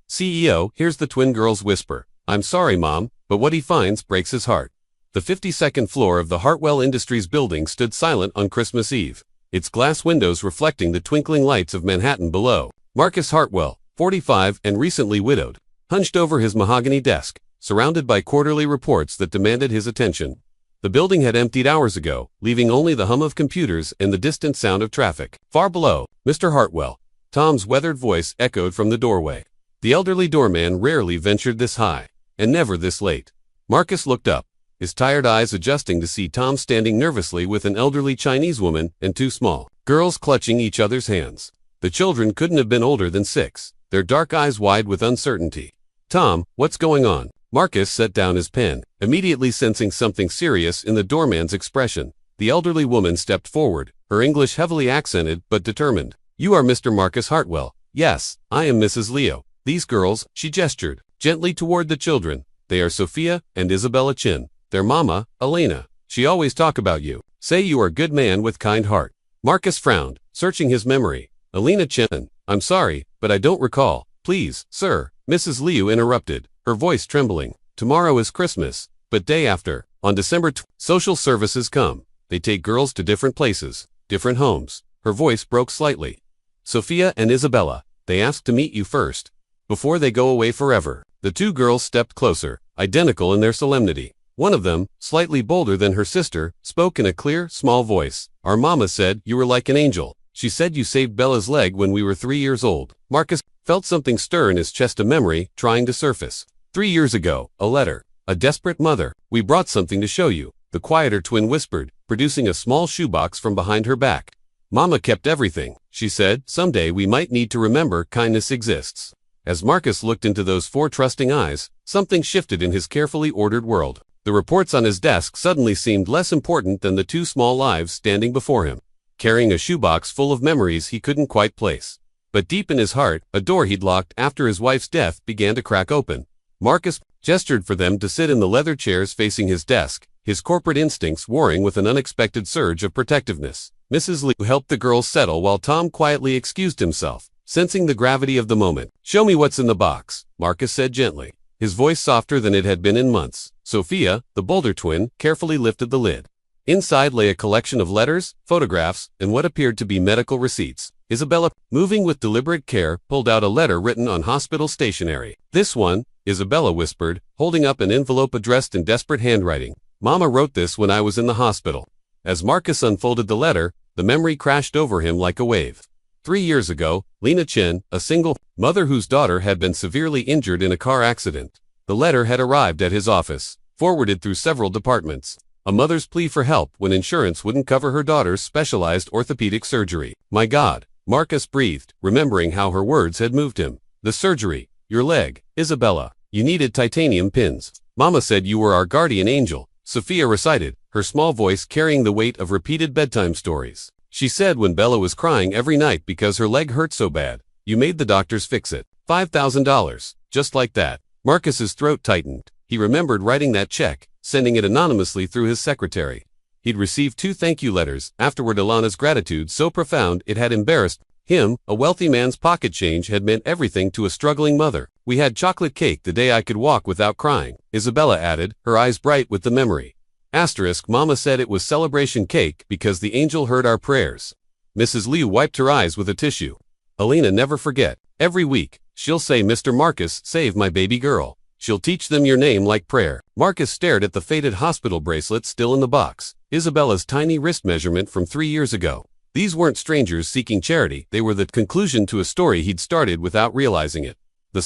CEO hears the twin girls whisper, "I'm sorry, Mom," but what he finds breaks his heart. The 52nd floor of the Hartwell Industries building stood silent on Christmas Eve, its glass windows reflecting the twinkling lights of Manhattan below. Marcus Hartwell, 45 and recently widowed, hunched over his mahogany desk, surrounded by quarterly reports that demanded his attention. The building had emptied hours ago, leaving only the hum of computers and the distant sound of traffic. Far below, "Mr. Hartwell," Tom's weathered voice echoed from the doorway. The elderly doorman rarely ventured this high, and never this late. Marcus looked up, his tired eyes adjusting to see Tom standing nervously with an elderly Chinese woman and two small girls clutching each other's hands. The children couldn't have been older than 6, their dark eyes wide with uncertainty. "Tom, what's going on?" Marcus set down his pen, immediately sensing something serious in the doorman's expression. The elderly woman stepped forward, her English heavily accented but determined. "You are Mr. Marcus Hartwell." "Yes, I am Mrs. Leo. These girls," she gestured gently toward the children, "they are Sophia and Isabella Chin. Their mama, Elena. She always talk about you. Say you are a good man with kind heart." Marcus frowned, searching his memory. "Elena Chin, I'm sorry, but I don't recall." "Please, sir," Mrs. Liu interrupted, her voice trembling. "Tomorrow is Christmas, but day after, on December 20th, social services come. They take girls to different places, different homes." Her voice broke slightly. "Sophia and Isabella, they ask to meet you first, before they go away forever." The two girls stepped closer, identical in their solemnity. One of them, slightly bolder than her sister, spoke in a clear, small voice. "Our mama said you were like an angel. She said you saved Bella's leg when we were 3 years old." Marcus felt something stir in his chest, a memory trying to surface. 3 years ago, a letter. A desperate mother. "We brought something to show you," the quieter twin whispered, producing a small shoebox from behind her back. "Mama kept everything. She said, someday we might need to remember kindness exists." As Marcus looked into those 4 trusting eyes, something shifted in his carefully ordered world. The reports on his desk suddenly seemed less important than the 2 small lives standing before him, carrying a shoebox full of memories he couldn't quite place. But deep in his heart, a door he'd locked after his wife's death began to crack open. Marcus gestured for them to sit in the leather chairs facing his desk, his corporate instincts warring with an unexpected surge of protectiveness. Mrs. Liu helped the girls settle while Tom quietly excused himself, sensing the gravity of the moment. "Show me what's in the box," Marcus said gently, his voice softer than it had been in months. Sophia, the bolder twin, carefully lifted the lid. Inside lay a collection of letters, photographs, and what appeared to be medical receipts. Isabella, moving with deliberate care, pulled out a letter written on hospital stationery. "This one," Isabella whispered, holding up an envelope addressed in desperate handwriting. "Mama wrote this when I was in the hospital." As Marcus unfolded the letter, the memory crashed over him like a wave. 3 years ago, Lena Chen, a single mother whose daughter had been severely injured in a car accident. The letter had arrived at his office, forwarded through several departments. A mother's plea for help when insurance wouldn't cover her daughter's specialized orthopedic surgery. "My God," Marcus breathed, remembering how her words had moved him. "The surgery, your leg, Isabella. You needed titanium pins. Mama said you were our guardian angel," Sophia recited, her small voice carrying the weight of repeated bedtime stories. "She said when Bella was crying every night because her leg hurt so bad, you made the doctors fix it. $5,000, just like that." Marcus's throat tightened. He remembered writing that check, sending it anonymously through his secretary. He'd received 2 thank-you letters. Afterward, Ilana's gratitude so profound it had embarrassed him. A wealthy man's pocket change had meant everything to a struggling mother. "We had chocolate cake the day I could walk without crying," Isabella added, her eyes bright with the memory. Asterisk, "Mama said it was celebration cake because the angel heard our prayers." Mrs. Liu wiped her eyes with a tissue. "Elena never forget. Every week, she'll say, 'Mr. Marcus, save my baby girl.' She'll teach them your name like prayer." Marcus stared at the faded hospital bracelet still in the box, Isabella's tiny wrist measurement from 3 years ago. These weren't strangers seeking charity, they were the conclusion to a story he'd started without realizing it. The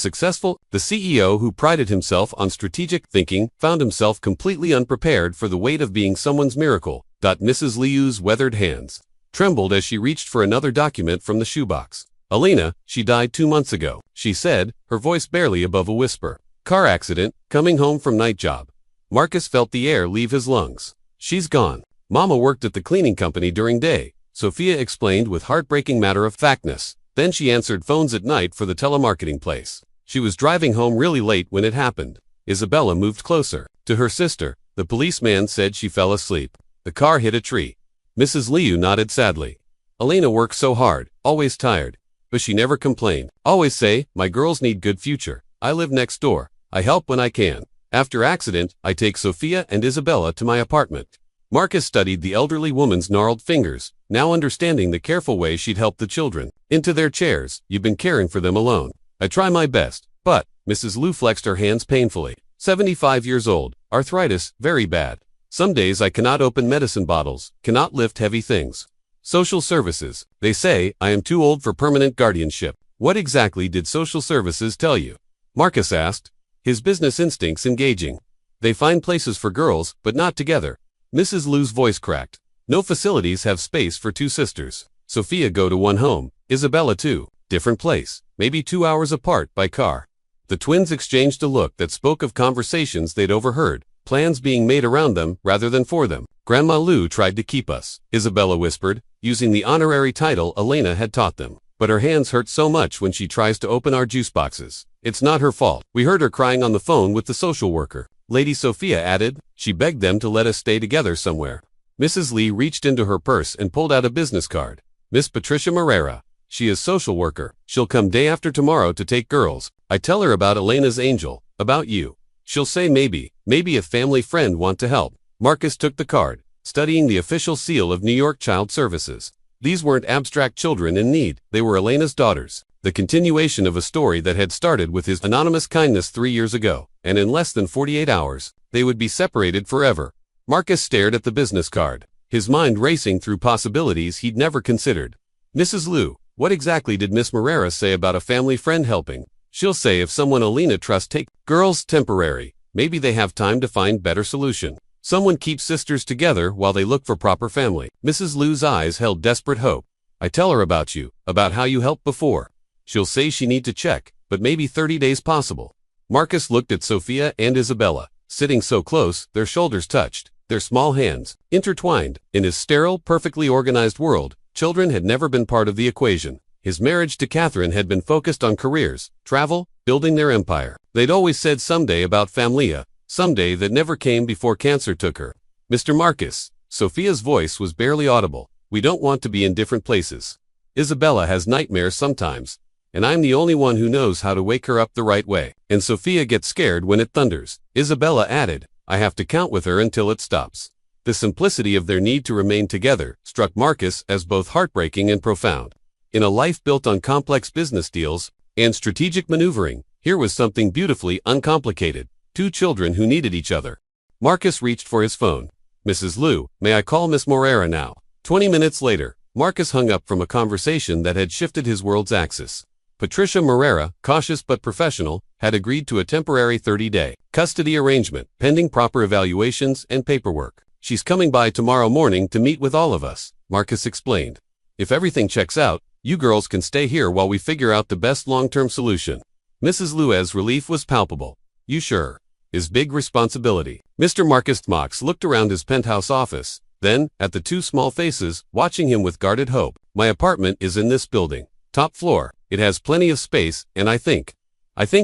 CEO who prided himself on strategic thinking, found himself completely unprepared for the weight of being someone's miracle. Mrs. Liu's weathered hands trembled as she reached for another document from the shoebox. "Elena, she died 2 months ago," she said, her voice barely above a whisper. "Car accident, coming home from night job." Marcus felt the air leave his lungs. "She's gone. Mama worked at the cleaning company during day," Sophia explained with heartbreaking matter-of-factness. "Then she answered phones at night for the telemarketing place. She was driving home really late when it happened." Isabella moved closer. To her sister, "The policeman said she fell asleep. The car hit a tree." Mrs. Liu nodded sadly. "Elena worked so hard, always tired. but she never complained. Always say, my girls need good future. I live next door. I help when I can. After accident, I take Sophia and Isabella to my apartment. Marcus studied the elderly woman's gnarled fingers, now understanding the careful way she'd helped the children. Into their chairs, you've been caring for them alone. I try my best, but, Mrs. Lou flexed her hands painfully. 75 years old, arthritis, very bad. Some days I cannot open medicine bottles, cannot lift heavy things. Social services. They say, I am too old for permanent guardianship. What exactly did social services tell you? Marcus asked, his business instincts engaging. They find places for girls, but not together. Mrs. Lou's voice cracked. No facilities have space for two sisters. Sophia go to one home, Isabella too. Different place, maybe 2 hours apart by car. The twins exchanged a look that spoke of conversations they'd overheard, plans being made around them rather than for them. Grandma Lou tried to keep us, Isabella whispered, using the honorary title Elena had taught them. But her hands hurt so much when she tries to open our juice boxes. It's not her fault. We heard her crying on the phone with the social worker. Lady Sophia added, she begged them to let us stay together somewhere. Mrs. Lee reached into her purse and pulled out a business card. Miss Patricia Moreira. She is social worker. She'll come day after tomorrow to take girls. I tell her about Elena's angel, about you. She'll say maybe a family friend want to help. Marcus took the card, studying the official seal of New York Child Services. These weren't abstract children in need, they were Elena's daughters. The continuation of a story that had started with his anonymous kindness 3 years ago, and in less than 48 hours, they would be separated forever. Marcus stared at the business card, his mind racing through possibilities he'd never considered. Mrs. Lou, what exactly did Miss Moreira say about a family friend helping? She'll say if someone Elena trusts take girls temporary, maybe they have time to find better solution. Someone keeps sisters together while they look for proper family. Mrs. Lou's eyes held desperate hope. I tell her about you, about how you helped before. She'll say she need to check, but maybe 30 days possible. Marcus looked at Sophia and Isabella, sitting so close, their shoulders touched, their small hands intertwined. In his sterile, perfectly organized world, children had never been part of the equation. His marriage to Catherine had been focused on careers, travel, building their empire. They'd always said someday about familia, someday that never came before cancer took her. Mr. Marcus, Sophia's voice was barely audible. We don't want to be in different places. Isabella has nightmares sometimes, and I'm the only one who knows how to wake her up the right way. And Sophia gets scared when it thunders. Isabella added, I have to count with her until it stops. The simplicity of their need to remain together struck Marcus as both heartbreaking and profound. In a life built on complex business deals and strategic maneuvering, here was something beautifully uncomplicated. Two children who needed each other. Marcus reached for his phone. Mrs. Lou, may I call Miss Moreira now? 20 minutes later, Marcus hung up from a conversation that had shifted his world's axis. Patricia Moreira, cautious but professional, had agreed to a temporary 30-day custody arrangement, pending proper evaluations and paperwork. She's coming by tomorrow morning to meet with all of us, Marcus explained. If everything checks out, you girls can stay here while we figure out the best long-term solution. Mrs. Lou's relief was palpable. You sure? His big responsibility. Mr. Marcus Mox looked around his penthouse office, then, at the two small faces, watching him with guarded hope. My apartment is in this building. Top floor. It has plenty of space, and I think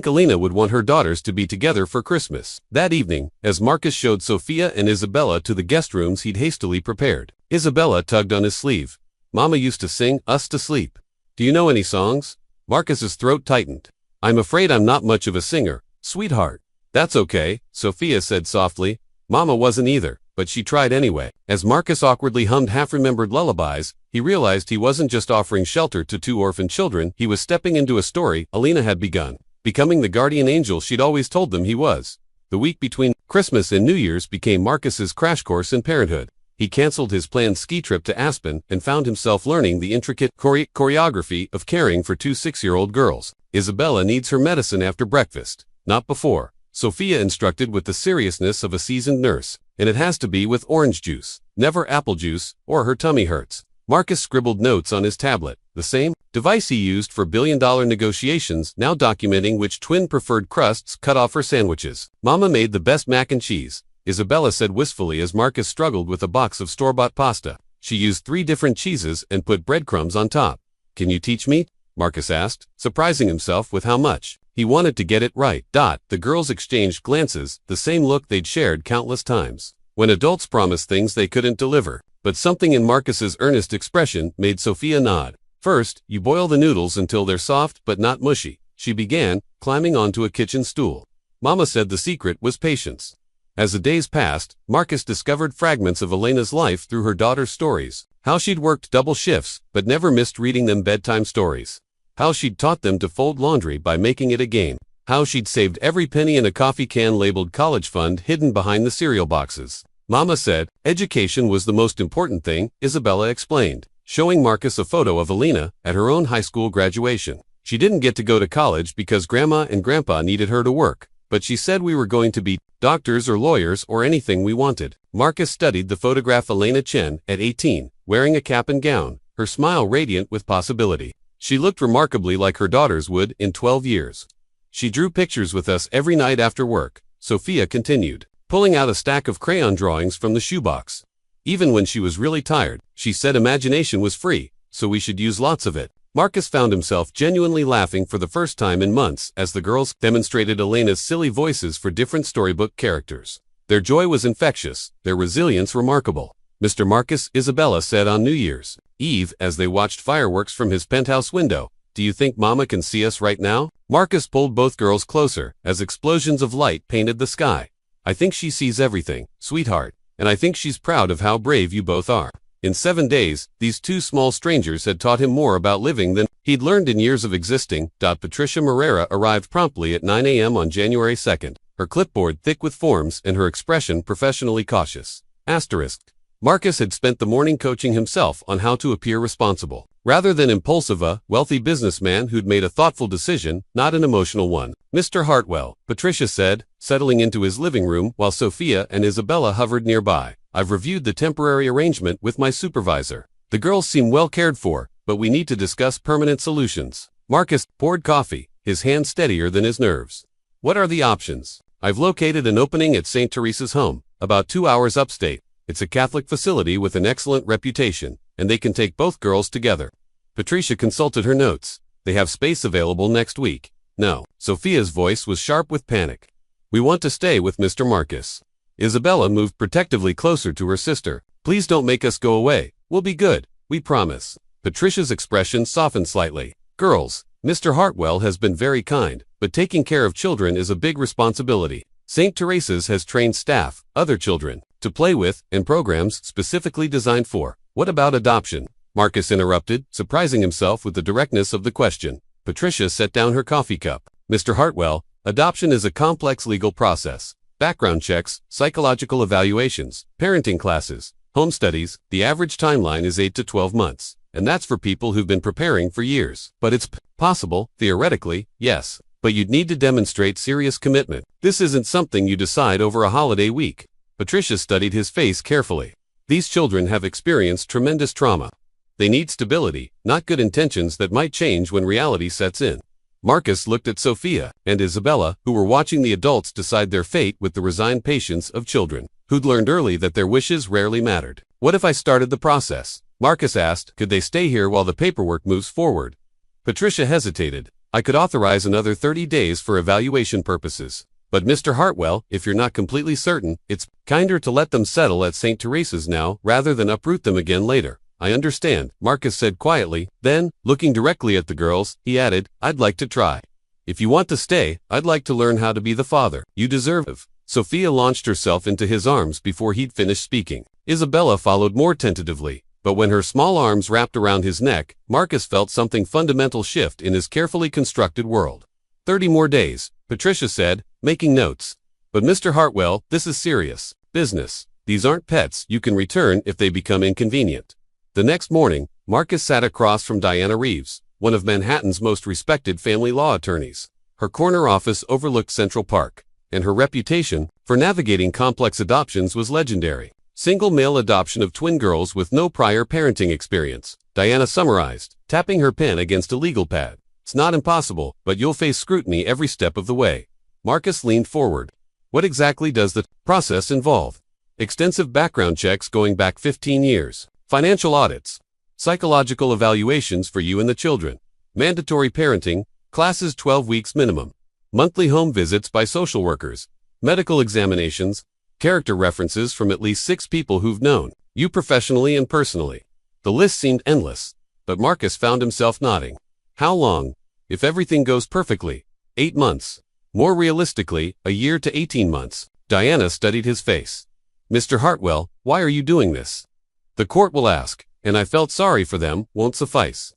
Elena would want her daughters to be together for Christmas. That evening, as Marcus showed Sophia and Isabella to the guest rooms he'd hastily prepared, Isabella tugged on his sleeve. Mama used to sing us to sleep. Do you know any songs? Marcus's throat tightened. I'm afraid I'm not much of a singer, sweetheart. That's okay, Sophia said softly. Mama wasn't either, but she tried anyway. As Marcus awkwardly hummed half-remembered lullabies, he realized he wasn't just offering shelter to two orphan children, he was stepping into a story Elena had begun, becoming the guardian angel she'd always told them he was. The week between Christmas and New Year's became Marcus's crash course in parenthood. He canceled his planned ski trip to Aspen and found himself learning the intricate choreography of caring for two 6-year-old girls. Isabella needs her medicine after breakfast, not before. Sophia instructed with the seriousness of a seasoned nurse, and it has to be with orange juice, never apple juice, or her tummy hurts. Marcus scribbled notes on his tablet, the same device he used for billion-dollar negotiations, now documenting which twin preferred crusts cut off her sandwiches. Mama made the best mac and cheese, Isabella said wistfully as Marcus struggled with a box of store-bought pasta. She used 3 different cheeses and put breadcrumbs on top. Can you teach me? Marcus asked, surprising himself with how much he wanted to get it right. The girls exchanged glances, the same look they'd shared countless times when adults promised things they couldn't deliver. But something in Marcus's earnest expression made Sophia nod. First, you boil the noodles until they're soft but not mushy, she began, climbing onto a kitchen stool. Mama said the secret was patience. As the days passed, Marcus discovered fragments of Elena's life through her daughter's stories. How she'd worked double shifts, but never missed reading them bedtime stories. How she'd taught them to fold laundry by making it a game. How she'd saved every penny in a coffee can labeled college fund hidden behind the cereal boxes. Mama said, education was the most important thing, Isabella explained, showing Marcus a photo of Elena at her own high school graduation. She didn't get to go to college because Grandma and Grandpa needed her to work, but she said we were going to be doctors or lawyers or anything we wanted. Marcus studied the photograph Elena Chen at 18, wearing a cap and gown, her smile radiant with possibility. She looked remarkably like her daughters would in 12 years. She drew pictures with us every night after work, Sophia continued, pulling out a stack of crayon drawings from the shoebox. Even when she was really tired, she said imagination was free, so we should use lots of it. Marcus found himself genuinely laughing for the first time in months as the girls demonstrated Elena's silly voices for different storybook characters. Their joy was infectious, their resilience remarkable. Mr. Marcus, Isabella said on New Year's Eve as they watched fireworks from his penthouse window, "Do you think Mama can see us right now?" Marcus pulled both girls closer as explosions of light painted the sky. "I think she sees everything, sweetheart, and I think she's proud of how brave you both are." In 7 days, these two small strangers had taught him more about living than he'd learned in years of existing. Patricia Moreira arrived promptly at 9 a.m. on January 2nd, her clipboard thick with forms and her expression professionally cautious. Marcus had spent the morning coaching himself on how to appear responsible, rather than impulsive, a wealthy businessman who'd made a thoughtful decision, not an emotional one. "Mr. Hartwell," Patricia said, settling into his living room while Sophia and Isabella hovered nearby. "I've reviewed the temporary arrangement with my supervisor. The girls seem well cared for, but we need to discuss permanent solutions." Marcus poured coffee, his hand steadier than his nerves. "What are the options?" "I've located an opening at St. Teresa's home, about 2 hours upstate. It's a Catholic facility with an excellent reputation, and they can take both girls together." Patricia consulted her notes. "They have space available next week." "No." Sophia's voice was sharp with panic. "We want to stay with Mr. Marcus." Isabella moved protectively closer to her sister. "Please don't make us go away. We'll be good. We promise." Patricia's expression softened slightly. "Girls, Mr. Hartwell has been very kind, but taking care of children is a big responsibility. St. Teresa's has trained staff, other children, to play with, and programs specifically designed for." "What about adoption?" Marcus interrupted, surprising himself with the directness of the question. Patricia set down her coffee cup. "Mr. Hartwell, adoption is a complex legal process. Background checks, psychological evaluations, parenting classes, home studies. The average timeline is 8 to 12 months, and that's for people who've been preparing for years. But it's possible, theoretically, yes. But you'd need to demonstrate serious commitment. This isn't something you decide over a holiday week." Patricia studied his face carefully. "These children have experienced tremendous trauma. They need stability, not good intentions that might change when reality sets in." Marcus looked at Sophia and Isabella, who were watching the adults decide their fate with the resigned patience of children, who'd learned early that their wishes rarely mattered. "What if I started the process?" Marcus asked. "Could they stay here while the paperwork moves forward?" Patricia hesitated. "I could authorize another 30 days for evaluation purposes. But Mr. Hartwell, if you're not completely certain, it's kinder to let them settle at St. Teresa's now rather than uproot them again later." "I understand," Marcus said quietly. Then, looking directly at the girls, he added, "I'd like to try. If you want to stay, I'd like to learn how to be the father you deserve." Sophia launched herself into his arms before he'd finished speaking. Isabella followed more tentatively, but when her small arms wrapped around his neck, Marcus felt something fundamental shift in his carefully constructed world. 30 more days, Patricia said, making notes. "But Mr. Hartwell, this is serious business. These aren't pets you can return if they become inconvenient." The next morning, Marcus sat across from Diana Reeves, one of Manhattan's most respected family law attorneys. Her corner office overlooked Central Park, and her reputation for navigating complex adoptions was legendary. "Single male adoption of twin girls with no prior parenting experience," Diana summarized, tapping her pen against a legal pad. "It's not impossible, but you'll face scrutiny every step of the way." Marcus leaned forward. "What exactly does the process involve?" "Extensive background checks going back 15 years. Financial audits. Psychological evaluations for you and the children. Mandatory parenting, classes 12 weeks minimum. Monthly home visits by social workers. Medical examinations. Character references from at least 6 people who've known you professionally and personally." The list seemed endless, but Marcus found himself nodding. How long? If everything goes perfectly. 8 months. More realistically, a year to 18 months. Diana studied his face. Mr. Hartwell, why are you doing this? The court will ask, and I felt sorry for them, won't suffice.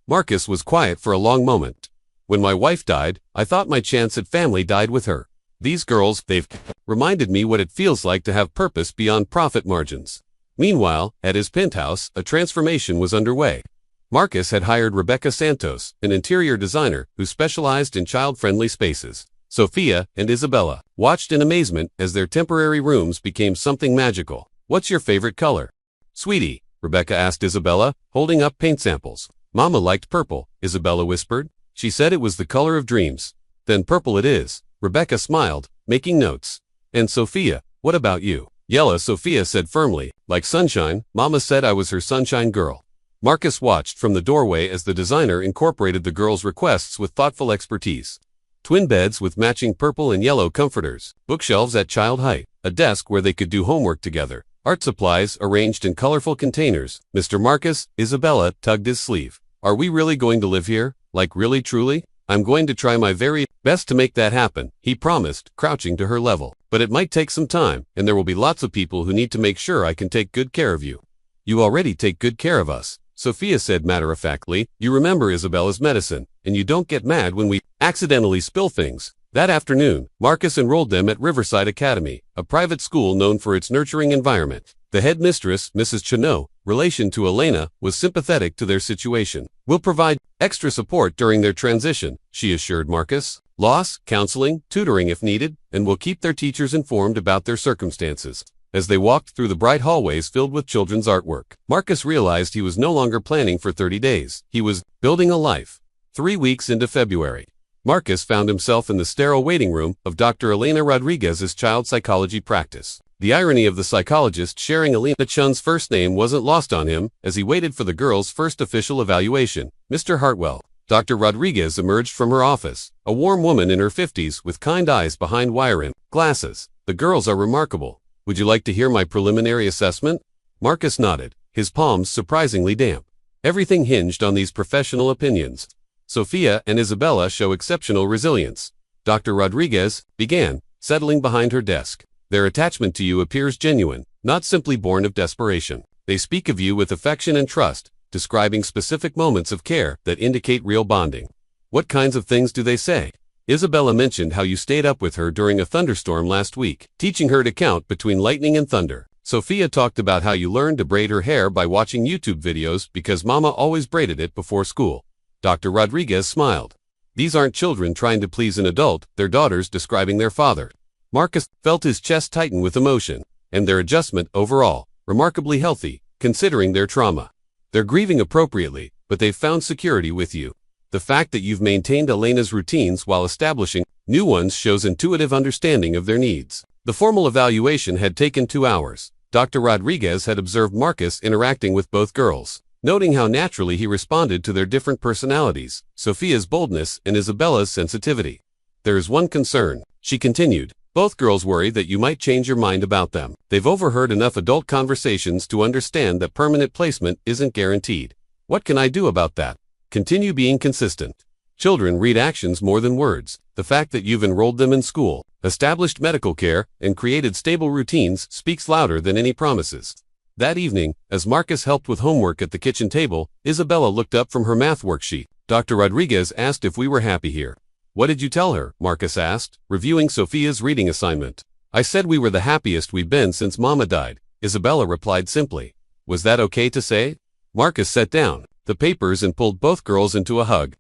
Marcus was quiet for a long moment. When my wife died, I thought my chance at family died with her. These girls, they've reminded me what it feels like to have purpose beyond profit margins. Meanwhile, at his penthouse, a transformation was underway. Marcus had hired Rebecca Santos, an interior designer who specialized in child-friendly spaces. Sophia and Isabella watched in amazement as their temporary rooms became something magical. What's your favorite color? Sweetie, Rebecca asked Isabella, holding up paint samples. Mama liked purple, Isabella whispered. She said it was the color of dreams. Then purple it is, Rebecca smiled, making notes. And Sophia, what about you? Yellow, Sophia said firmly. Like sunshine, Mama said I was her sunshine girl. Marcus watched from the doorway as the designer incorporated the girls' requests with thoughtful expertise. Twin beds with matching purple and yellow comforters, bookshelves at child height, a desk where they could do homework together, art supplies arranged in colorful containers. Mr. Marcus, Isabella tugged his sleeve. Are we really going to live here? Like really truly? I'm going to try my very best to make that happen, he promised, crouching to her level. But it might take some time, and there will be lots of people who need to make sure I can take good care of you. You already take good care of us, Sophia said matter-of-factly. You remember Isabella's medicine, and you don't get mad when we accidentally spill things. That afternoon, Marcus enrolled them at Riverside Academy, a private school known for its nurturing environment. The headmistress, Mrs. Chanot, relation to Elena, was sympathetic to their situation. We'll provide extra support during their transition, she assured Marcus. Loss, counseling, tutoring if needed, and we'll keep their teachers informed about their circumstances. As they walked through the bright hallways filled with children's artwork, Marcus realized he was no longer planning for 30 days. He was building a life. 3 weeks into February, Marcus found himself in the sterile waiting room of Dr. Elena Rodriguez's child psychology practice. The irony of the psychologist sharing Elena Chun's first name wasn't lost on him as he waited for the girl's first official evaluation. Mr. Hartwell. Dr. Rodriguez emerged from her office, a warm woman in her 50s with kind eyes behind wire-rimmed glasses. The girls are remarkable. Would you like to hear my preliminary assessment? Marcus nodded, his palms surprisingly damp. Everything hinged on these professional opinions. Sophia and Isabella show exceptional resilience. Dr. Rodriguez began, settling behind her desk. Their attachment to you appears genuine, not simply born of desperation. They speak of you with affection and trust, describing specific moments of care that indicate real bonding. What kinds of things do they say? Isabella mentioned how you stayed up with her during a thunderstorm last week, teaching her to count between lightning and thunder. Sophia talked about how you learned to braid her hair by watching YouTube videos because Mama always braided it before school. Dr. Rodriguez smiled. These aren't children trying to please an adult, they're daughters describing their father. Marcus felt his chest tighten with emotion, and their adjustment overall, remarkably healthy, considering their trauma. They're grieving appropriately, but they've found security with you. The fact that you've maintained Elena's routines while establishing new ones shows intuitive understanding of their needs. The formal evaluation had taken 2 hours. Dr. Rodriguez had observed Marcus interacting with both girls, noting how naturally he responded to their different personalities, Sophia's boldness and Isabella's sensitivity. There is one concern, she continued. Both girls worry that you might change your mind about them. They've overheard enough adult conversations to understand that permanent placement isn't guaranteed. What can I do about that? Continue being consistent. Children read actions more than words. The fact that you've enrolled them in school, established medical care, and created stable routines speaks louder than any promises. That evening, as Marcus helped with homework at the kitchen table, Isabella looked up from her math worksheet. Dr. Rodriguez asked if we were happy here. What did you tell her? Marcus asked, reviewing Sophia's reading assignment. I said we were the happiest we've been since Mama died, Isabella replied simply. Was that okay to say? Marcus sat down the papers and pulled both girls into a hug.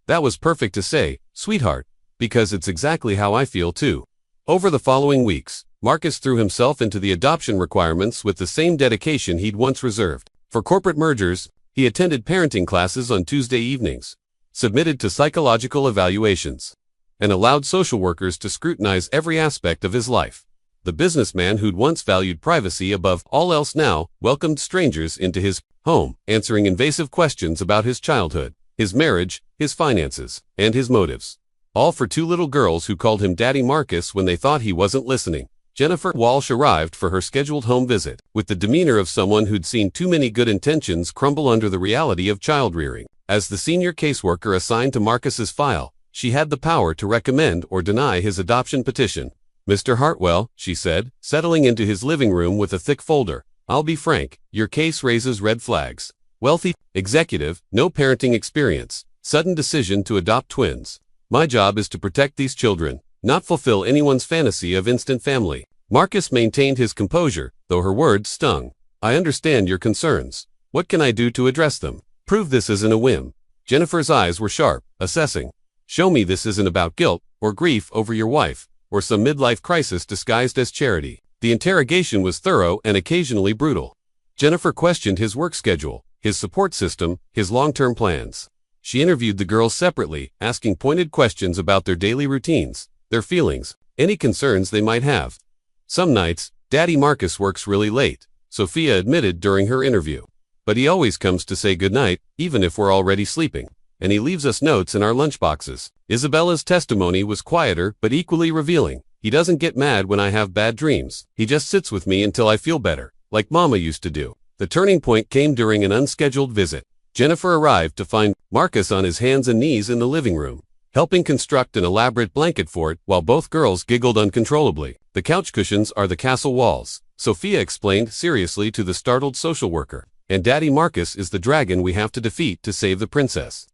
That was perfect to say, sweetheart, because it's exactly how I feel too. Over the following weeks, Marcus threw himself into the adoption requirements with the same dedication he'd once reserved. For corporate mergers, he attended parenting classes on Tuesday evenings, submitted to psychological evaluations, and allowed social workers to scrutinize every aspect of his life. The businessman who'd once valued privacy above all else now welcomed strangers into his home, answering invasive questions about his childhood, his marriage, his finances, and his motives. All for 2 little girls who called him Daddy Marcus when they thought he wasn't listening. Jennifer Walsh arrived for her scheduled home visit, with the demeanor of someone who'd seen too many good intentions crumble under the reality of child-rearing. As the senior caseworker assigned to Marcus's file, she had the power to recommend or deny his adoption petition. "Mr. Hartwell," she said, settling into his living room with a thick folder, "I'll be frank, your case raises red flags. Wealthy, executive, no parenting experience, sudden decision to adopt twins. My job is to protect these children, not fulfill anyone's fantasy of instant family." Marcus maintained his composure, though her words stung. "I understand your concerns. What can I do to address them? Prove this isn't a whim." Jennifer's eyes were sharp, assessing. "Show me this isn't about guilt, or grief over your wife, or some midlife crisis disguised as charity." The interrogation was thorough and occasionally brutal. Jennifer questioned his work schedule, his support system, his long-term plans. She interviewed the girls separately, asking pointed questions about their daily routines, their feelings, any concerns they might have. "Some nights, Daddy Marcus works really late," Sophia admitted during her interview. "But he always comes to say goodnight, even if we're already sleeping. And he leaves us notes in our lunchboxes." Isabella's testimony was quieter but equally revealing. "He doesn't get mad when I have bad dreams. He just sits with me until I feel better, like Mama used to do." The turning point came during an unscheduled visit. Jennifer arrived to find Marcus on his hands and knees in the living room, helping construct an elaborate blanket fort while both girls giggled uncontrollably. "The couch cushions are the castle walls," Sophia explained seriously to the startled social worker. "And Daddy Marcus is the dragon we have to defeat to save the princess."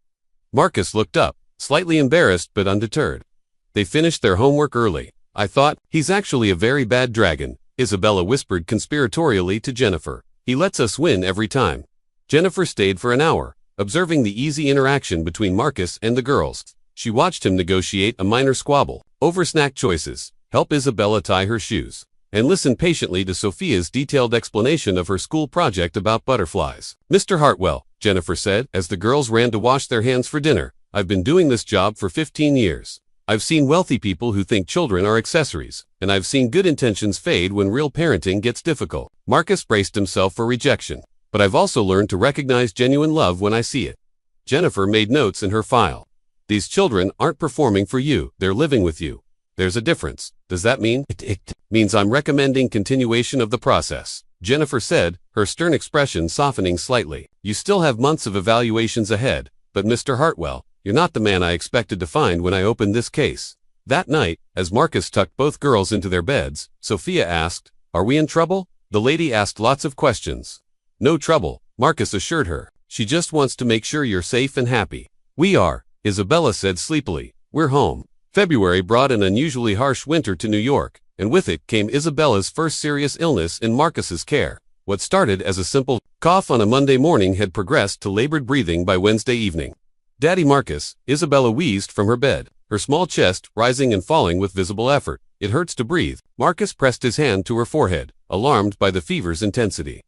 Marcus looked up, slightly embarrassed but undeterred. They finished their homework early. "I thought, he's actually a very bad dragon," Isabella whispered conspiratorially to Jennifer. "He lets us win every time." Jennifer stayed for an hour, observing the easy interaction between Marcus and the girls. She watched him negotiate a minor squabble over snack choices, help Isabella tie her shoes, and listen patiently to Sophia's detailed explanation of her school project about butterflies. "Mr. Hartwell," Jennifer said, as the girls ran to wash their hands for dinner, "I've been doing this job for 15 years. I've seen wealthy people who think children are accessories, and I've seen good intentions fade when real parenting gets difficult." Marcus braced himself for rejection. "But I've also learned to recognize genuine love when I see it." Jennifer made notes in her file. "These children aren't performing for you, they're living with you. There's a difference. Does that mean?" "It means I'm recommending continuation of the process," Jennifer said, her stern expression softening slightly. "You still have months of evaluations ahead, but Mr. Hartwell, you're not the man I expected to find when I opened this case." That night, as Marcus tucked both girls into their beds, Sophia asked, "Are we in trouble?" The lady asked lots of questions. "No trouble," Marcus assured her. "She just wants to make sure you're safe and happy." "We are," Isabella said sleepily. "We're home." February brought an unusually harsh winter to New York, and with it came Isabella's first serious illness in Marcus's care. What started as a simple cough on a Monday morning had progressed to labored breathing by Wednesday evening. "Daddy Marcus," Isabella wheezed from her bed, her small chest rising and falling with visible effort. "It hurts to breathe." Marcus pressed his hand to her forehead, alarmed by the fever's intensity.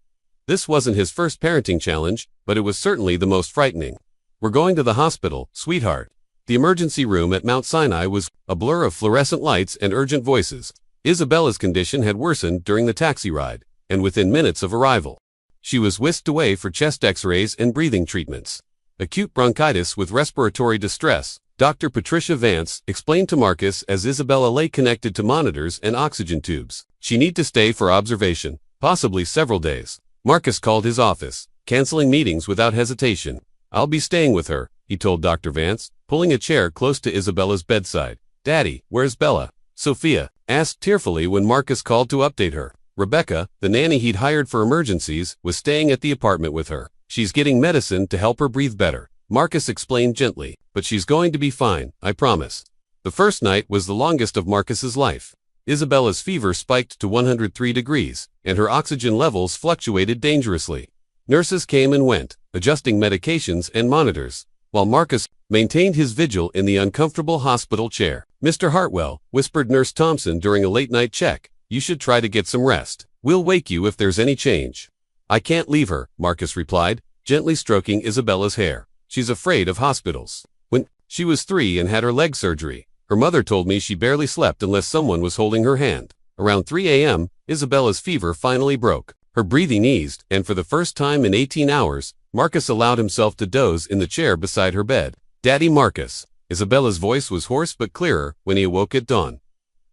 This wasn't his first parenting challenge, but it was certainly the most frightening. "We're going to the hospital, sweetheart." The emergency room at Mount Sinai was a blur of fluorescent lights and urgent voices. Isabella's condition had worsened during the taxi ride, and within minutes of arrival, she was whisked away for chest x-rays and breathing treatments. "Acute bronchitis with respiratory distress," Dr. Patricia Vance explained to Marcus as Isabella lay connected to monitors and oxygen tubes. "She need to stay for observation, possibly several days." Marcus called his office, canceling meetings without hesitation. "I'll be staying with her," he told Dr. Vance, pulling a chair close to Isabella's bedside. "Daddy, where's Bella?" Sophia asked tearfully when Marcus called to update her. Rebecca, the nanny he'd hired for emergencies, was staying at the apartment with her. "She's getting medicine to help her breathe better," Marcus explained gently, "but she's going to be fine, I promise." The first night was the longest of Marcus's life. Isabella's fever spiked to 103 degrees, and her oxygen levels fluctuated dangerously. Nurses came and went, adjusting medications and monitors, while Marcus maintained his vigil in the uncomfortable hospital chair. "Mr. Hartwell," whispered Nurse Thompson during a late-night check, "you should try to get some rest. We'll wake you if there's any change." "I can't leave her," Marcus replied, gently stroking Isabella's hair. "She's afraid of hospitals. When she was 3 and had her leg surgery, her mother told me she barely slept unless someone was holding her hand." Around 3 a.m., Isabella's fever finally broke. Her breathing eased, and for the first time in 18 hours, Marcus allowed himself to doze in the chair beside her bed. "Daddy Marcus." Isabella's voice was hoarse but clearer when he awoke at dawn.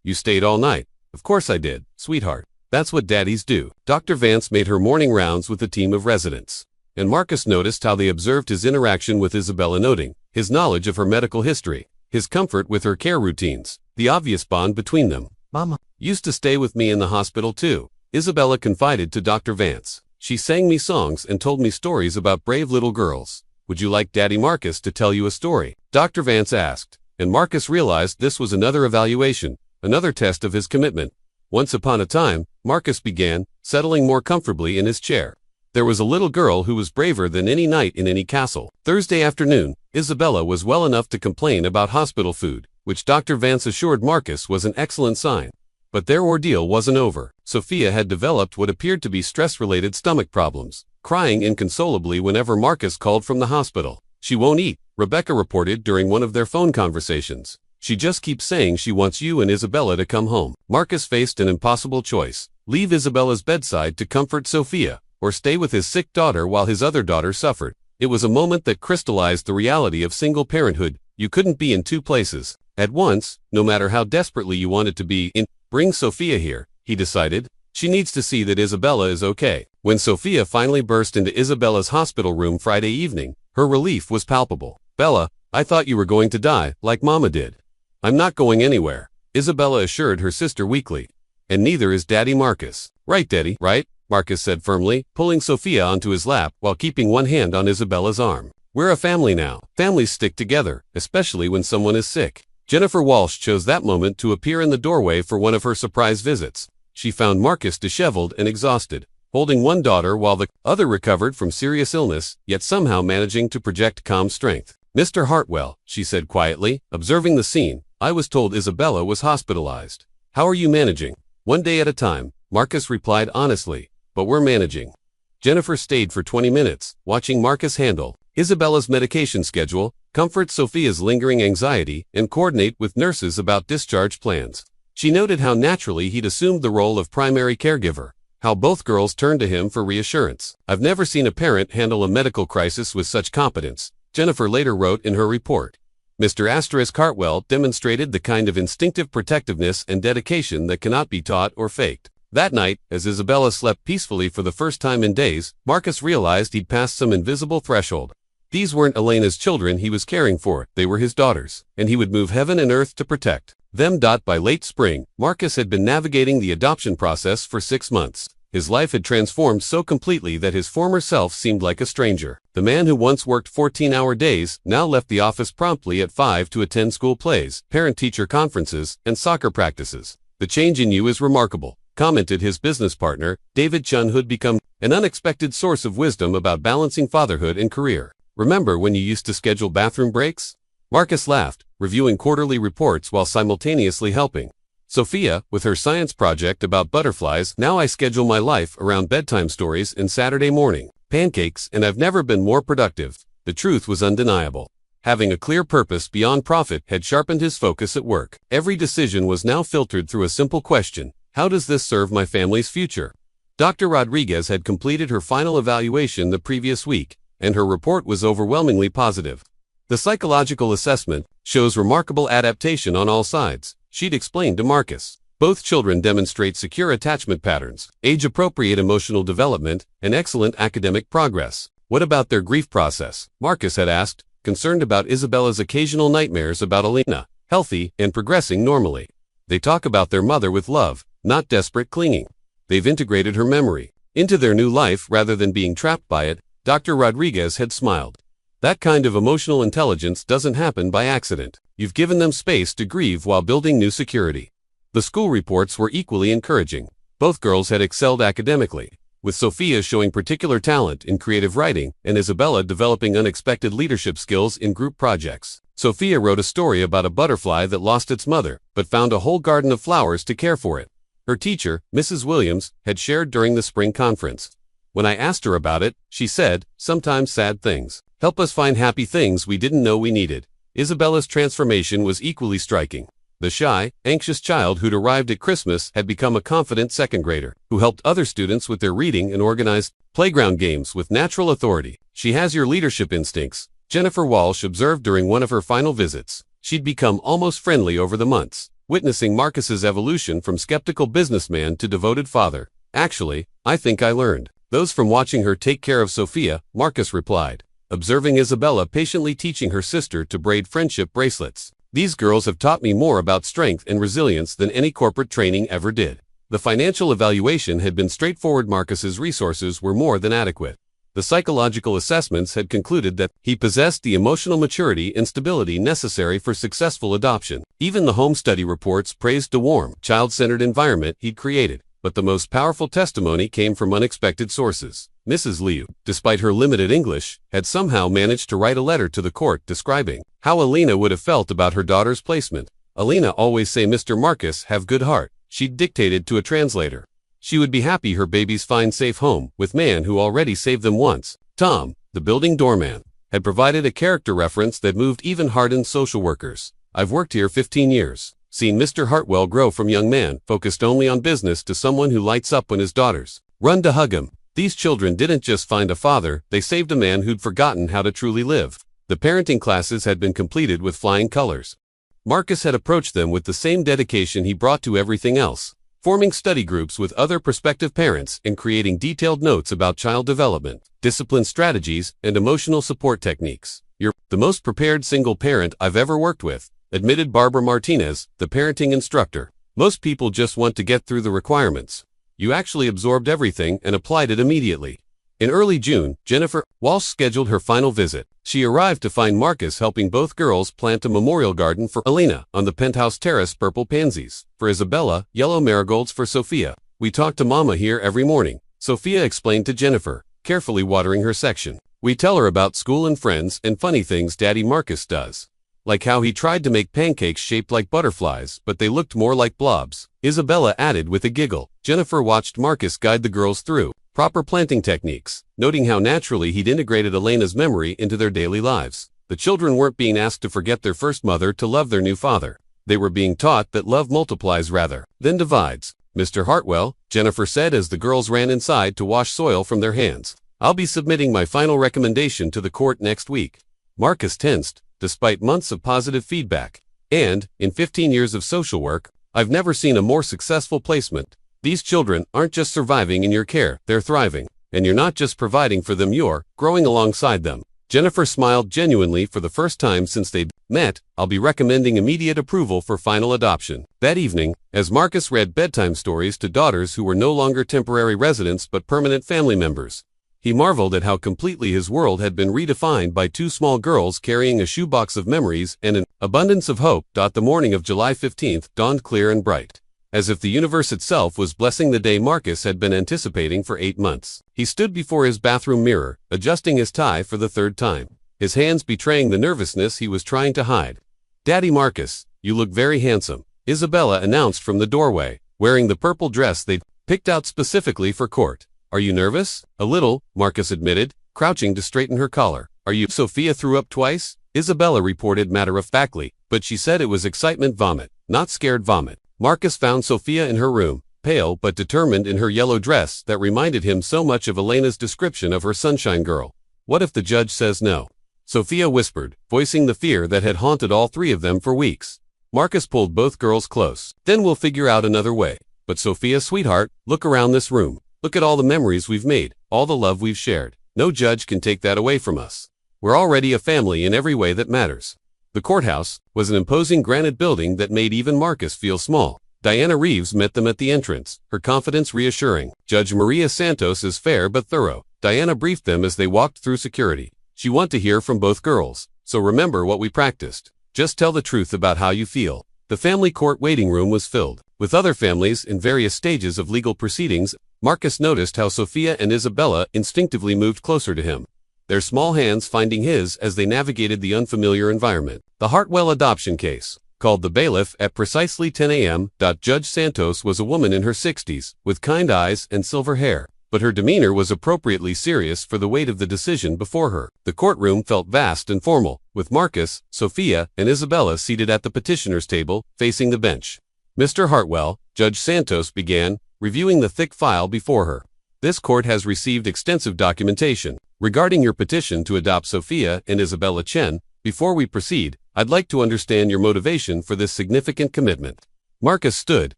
"You stayed all night." Of course I did, sweetheart. That's what daddies do. Dr. Vance made her morning rounds with a team of residents, and Marcus noticed how they observed his interaction with Isabella, noting his knowledge of her medical history, his comfort with her care routines, the obvious bond between them. Mama used to stay with me in the hospital too, Isabella confided to Dr. Vance. She sang me songs and told me stories about brave little girls. Would you like Daddy Marcus to tell you a story? Dr. Vance asked, and Marcus realized this was another evaluation, another test of his commitment. Once upon a time, Marcus began, settling more comfortably in his chair. There was a little girl who was braver than any knight in any castle. Thursday afternoon, Isabella was well enough to complain about hospital food, which Dr. Vance assured Marcus was an excellent sign. But their ordeal wasn't over. Sophia had developed what appeared to be stress-related stomach problems, crying inconsolably whenever Marcus called from the hospital. She won't eat, Rebecca reported during one of their phone conversations. She just keeps saying she wants you and Isabella to come home. Marcus faced an impossible choice: leave Isabella's bedside to comfort Sophia, or stay with his sick daughter while his other daughter suffered. It was a moment that crystallized the reality of single parenthood. You couldn't be in two places at once, no matter how desperately you wanted to be in. Bring Sophia here, he decided. She needs to see that Isabella is okay. When Sophia finally burst into Isabella's hospital room Friday evening, her relief was palpable. Bella, I thought you were going to die, like Mama did. I'm not going anywhere, Isabella assured her sister weakly. And neither is Daddy Marcus. Right, Daddy, right? Marcus said firmly, pulling Sophia onto his lap while keeping one hand on Isabella's arm. We're a family now. Families stick together, especially when someone is sick. Jennifer Walsh chose that moment to appear in the doorway for one of her surprise visits. She found Marcus disheveled and exhausted, holding one daughter while the other recovered from serious illness, yet somehow managing to project calm strength. Mr. Hartwell, she said quietly, observing the scene, I was told Isabella was hospitalized. How are you managing? One day at a time, Marcus replied honestly, but we're managing. Jennifer stayed for 20 minutes, watching Marcus handle Isabella's medication schedule, comfort Sophia's lingering anxiety, and coordinate with nurses about discharge plans. She noted how naturally he'd assumed the role of primary caregiver, how both girls turned to him for reassurance. I've never seen a parent handle a medical crisis with such competence, Jennifer later wrote in her report. Mr. Hartwell demonstrated the kind of instinctive protectiveness and dedication that cannot be taught or faked. That night, as Isabella slept peacefully for the first time in days, Marcus realized he'd passed some invisible threshold. These weren't Elena's children he was caring for, they were his daughters, and he would move heaven and earth to protect them. By late spring, Marcus had been navigating the adoption process for 6 months. His life had transformed so completely that his former self seemed like a stranger. The man who once worked 14-hour days now left the office promptly at 5 to attend school plays, parent-teacher conferences, and soccer practices. The change in you is remarkable, commented his business partner, David Chun, who'd become an unexpected source of wisdom about balancing fatherhood and career. Remember when you used to schedule bathroom breaks? Marcus laughed, reviewing quarterly reports while simultaneously helping Sophia with her science project about butterflies. Now I schedule my life around bedtime stories and Saturday morning pancakes, and I've never been more productive. The truth was undeniable. Having a clear purpose beyond profit had sharpened his focus at work. Every decision was now filtered through a simple question: how does this serve my family's future? Dr. Rodriguez had completed her final evaluation the previous week, and her report was overwhelmingly positive. The psychological assessment shows remarkable adaptation on all sides, she'd explained to Marcus. Both children demonstrate secure attachment patterns, age-appropriate emotional development, and excellent academic progress. What about their grief process? Marcus had asked, concerned about Isabella's occasional nightmares about Elena, healthy and progressing normally. They talk about their mother with love, not desperate clinging. They've integrated her memory into their new life rather than being trapped by it. Dr. Rodriguez had smiled. That kind of emotional intelligence doesn't happen by accident. You've given them space to grieve while building new security. The school reports were equally encouraging. Both girls had excelled academically, with Sophia showing particular talent in creative writing and Isabella developing unexpected leadership skills in group projects. Sophia wrote a story about a butterfly that lost its mother, but found a whole garden of flowers to care for it. Her teacher, Mrs. Williams, had shared during the spring conference. When I asked her about it, she said, sometimes sad things help us find happy things we didn't know we needed. Isabella's transformation was equally striking. The shy, anxious child who'd arrived at Christmas had become a confident second grader, who helped other students with their reading and organized playground games with natural authority. She has your leadership instincts, Jennifer Walsh observed during one of her final visits. She'd become almost friendly over the months. witnessing Marcus's evolution from skeptical businessman to devoted father. Actually, I think I learned those from watching her take care of Sophia, Marcus replied, observing Isabella patiently teaching her sister to braid friendship bracelets. These girls have taught me more about strength and resilience than any corporate training ever did. The financial evaluation had been straightforward. Marcus's resources were more than adequate. The psychological assessments had concluded that he possessed the emotional maturity and stability necessary for successful adoption. Even the home study reports praised the warm, child-centered environment he'd created. But the most powerful testimony came from unexpected sources. Mrs. Liu, despite her limited English, had somehow managed to write a letter to the court describing how Alina would have felt about her daughter's placement. Alina always say Mr. Marcus have good heart, she'd dictated to a translator. She would be happy her babies find safe home with man who already saved them once. Tom, the building doorman, had provided a character reference that moved even hardened social workers. I've worked here 15 years. Seen Mr. Hartwell grow from young man, focused only on business, to someone who lights up when his daughters run to hug him. These children didn't just find a father, they saved a man who'd forgotten how to truly live. The parenting classes had been completed with flying colors. Marcus had approached them with the same dedication he brought to everything else, forming study groups with other prospective parents and creating detailed notes about child development, discipline strategies, and emotional support techniques. You're the most prepared single parent I've ever worked with, admitted Barbara Martinez, the parenting instructor. Most people just want to get through the requirements. You actually absorbed everything and applied it immediately. In early June, Jennifer Walsh scheduled her final visit. She arrived to find Marcus helping both girls plant a memorial garden for Alina on the penthouse terrace, purple pansies for Isabella, yellow marigolds for Sophia. We talk to Mama here every morning, Sophia explained to Jennifer, carefully watering her section. We tell her about school and friends and funny things Daddy Marcus does. Like how he tried to make pancakes shaped like butterflies, but they looked more like blobs, Isabella added with a giggle. Jennifer watched Marcus guide the girls through proper planting techniques, noting how naturally he'd integrated Elena's memory into their daily lives. The children weren't being asked to forget their first mother to love their new father. They were being taught that love multiplies rather than divides. Mr. Hartwell, Jennifer said as the girls ran inside to wash soil from their hands, I'll be submitting my final recommendation to the court next week. Marcus tensed, despite months of positive feedback. And, in 15 years of social work, I've never seen a more successful placement. These children aren't just surviving in your care, they're thriving. And you're not just providing for them, you're growing alongside them. Jennifer smiled genuinely for the first time since they'd met. I'll be recommending immediate approval for final adoption. That evening, as Marcus read bedtime stories to daughters who were no longer temporary residents but permanent family members, he marveled at how completely his world had been redefined by two small girls carrying a shoebox of memories and an abundance of hope. The morning of July 15th dawned clear and bright, as if the universe itself was blessing the day Marcus had been anticipating for 8 months. He stood before his bathroom mirror, adjusting his tie for the third time, his hands betraying the nervousness he was trying to hide. Daddy Marcus, you look very handsome, Isabella announced from the doorway, wearing the purple dress they'd picked out specifically for court. Are you nervous? A little, Marcus admitted, crouching to straighten her collar. Are you? Sophia threw up twice, Isabella reported matter-of-factly, but she said it was excitement vomit, not scared vomit. Marcus found Sophia in her room, pale but determined in her yellow dress that reminded him so much of Elena's description of her sunshine girl. What if the judge says no? Sophia whispered, voicing the fear that had haunted all three of them for weeks. Marcus pulled both girls close. Then we'll figure out another way. But Sophia, sweetheart, look around this room. Look at all the memories we've made, all the love we've shared. No judge can take that away from us. We're already a family in every way that matters. The courthouse was an imposing granite building that made even Marcus feel small. Diana Reeves met them at the entrance, her confidence reassuring. Judge Maria Santos is fair but thorough. Diana briefed them as they walked through security. She wants to hear from both girls, so remember what we practiced. Just tell the truth about how you feel. The family court waiting room was filled with other families in various stages of legal proceedings. Marcus noticed how Sophia and Isabella instinctively moved closer to him, their small hands finding his as they navigated the unfamiliar environment. The Hartwell adoption case, called the bailiff at precisely 10 a.m. Judge Santos was a woman in her 60s, with kind eyes and silver hair, but her demeanor was appropriately serious for the weight of the decision before her. The courtroom felt vast and formal, with Marcus, Sophia, and Isabella seated at the petitioner's table, facing the bench. Mr. Hartwell, Judge Santos began, reviewing the thick file before her. This court has received extensive documentation regarding your petition to adopt Sophia and Isabella Chen. Before we proceed, I'd like to understand your motivation for this significant commitment. Marcus stood,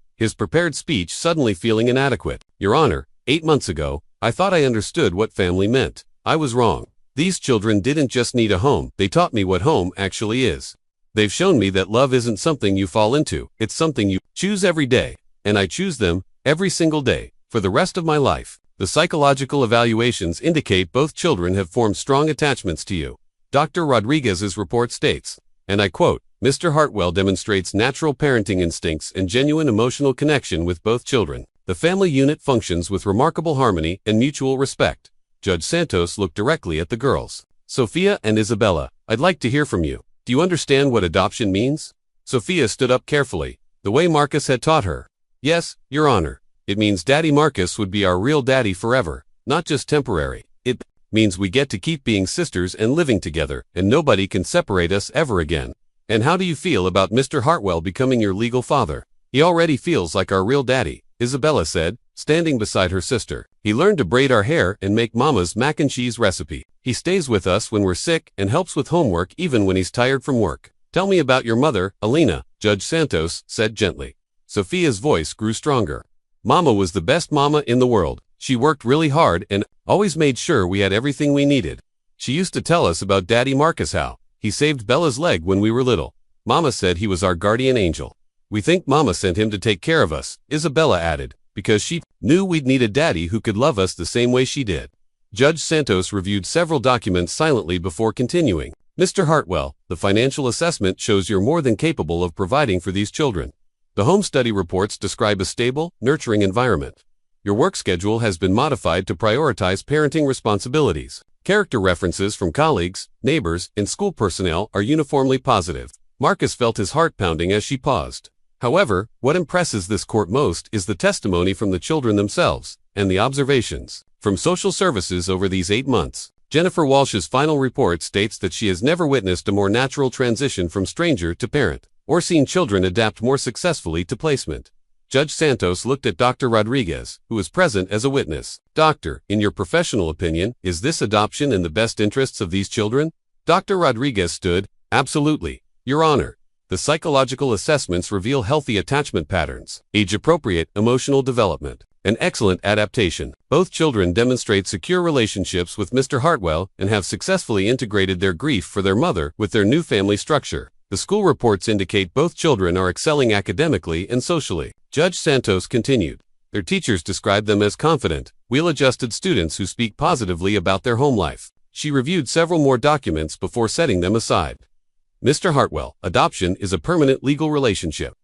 his prepared speech suddenly feeling inadequate. Your Honor, 8 months ago, I thought I understood what family meant. I was wrong. These children didn't just need a home, they taught me what home actually is. They've shown me that love isn't something you fall into, it's something you choose every day. And I choose them, every single day, for the rest of my life. The psychological evaluations indicate both children have formed strong attachments to you. Dr. Rodriguez's report states, and I quote, Mr. Hartwell demonstrates natural parenting instincts and genuine emotional connection with both children. The family unit functions with remarkable harmony and mutual respect. Judge Santos looked directly at the girls. Sophia and Isabella, I'd like to hear from you. Do you understand what adoption means? Sophia stood up carefully, the way Marcus had taught her. Yes, Your Honor. It means Daddy Marcus would be our real daddy forever, not just temporary. It means we get to keep being sisters and living together, and nobody can separate us ever again. And how do you feel about Mr. Hartwell becoming your legal father? He already feels like our real daddy, Isabella said, standing beside her sister. He learned to braid our hair and make Mama's mac and cheese recipe. He stays with us when we're sick and helps with homework even when he's tired from work. Tell me about your mother, Alina, Judge Santos said gently. Sophia's voice grew stronger. Mama was the best mama in the world. She worked really hard and always made sure we had everything we needed. She used to tell us about Daddy Marcus, how he saved Bella's leg when we were little. Mama said he was our guardian angel. We think Mama sent him to take care of us, Isabella added, because she knew we'd need a daddy who could love us the same way she did. Judge Santos reviewed several documents silently before continuing. Mr. Hartwell, the financial assessment shows you're more than capable of providing for these children. The home study reports describe a stable, nurturing environment. Your work schedule has been modified to prioritize parenting responsibilities. Character references from colleagues, neighbors, and school personnel are uniformly positive. Marcus felt his heart pounding as she paused. However, what impresses this court most is the testimony from the children themselves, and the observations from social services over these 8 months. Jennifer Walsh's final report states that she has never witnessed a more natural transition from stranger to parent, or seen children adapt more successfully to placement. Judge Santos looked at Dr. Rodriguez, who was present as a witness. Doctor, in your professional opinion, is this adoption in the best interests of these children? Dr. Rodriguez stood, absolutely, Your Honor. The psychological assessments reveal healthy attachment patterns, age-appropriate emotional development, and excellent adaptation. Both children demonstrate secure relationships with Mr. Hartwell and have successfully integrated their grief for their mother with their new family structure. The school reports indicate both children are excelling academically and socially. Judge Santos continued. Their teachers describe them as confident, well-adjusted students who speak positively about their home life. She reviewed several more documents before setting them aside. Mr. Hartwell, adoption is a permanent legal relationship.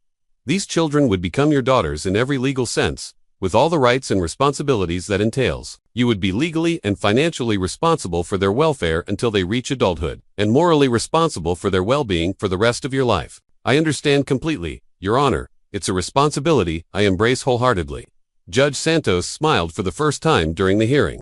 These children would become your daughters in every legal sense, with all the rights and responsibilities that entails. You would be legally and financially responsible for their welfare until they reach adulthood, and morally responsible for their well-being for the rest of your life. I understand completely, Your Honor. It's a responsibility I embrace wholeheartedly. Judge Santos smiled for the first time during the hearing.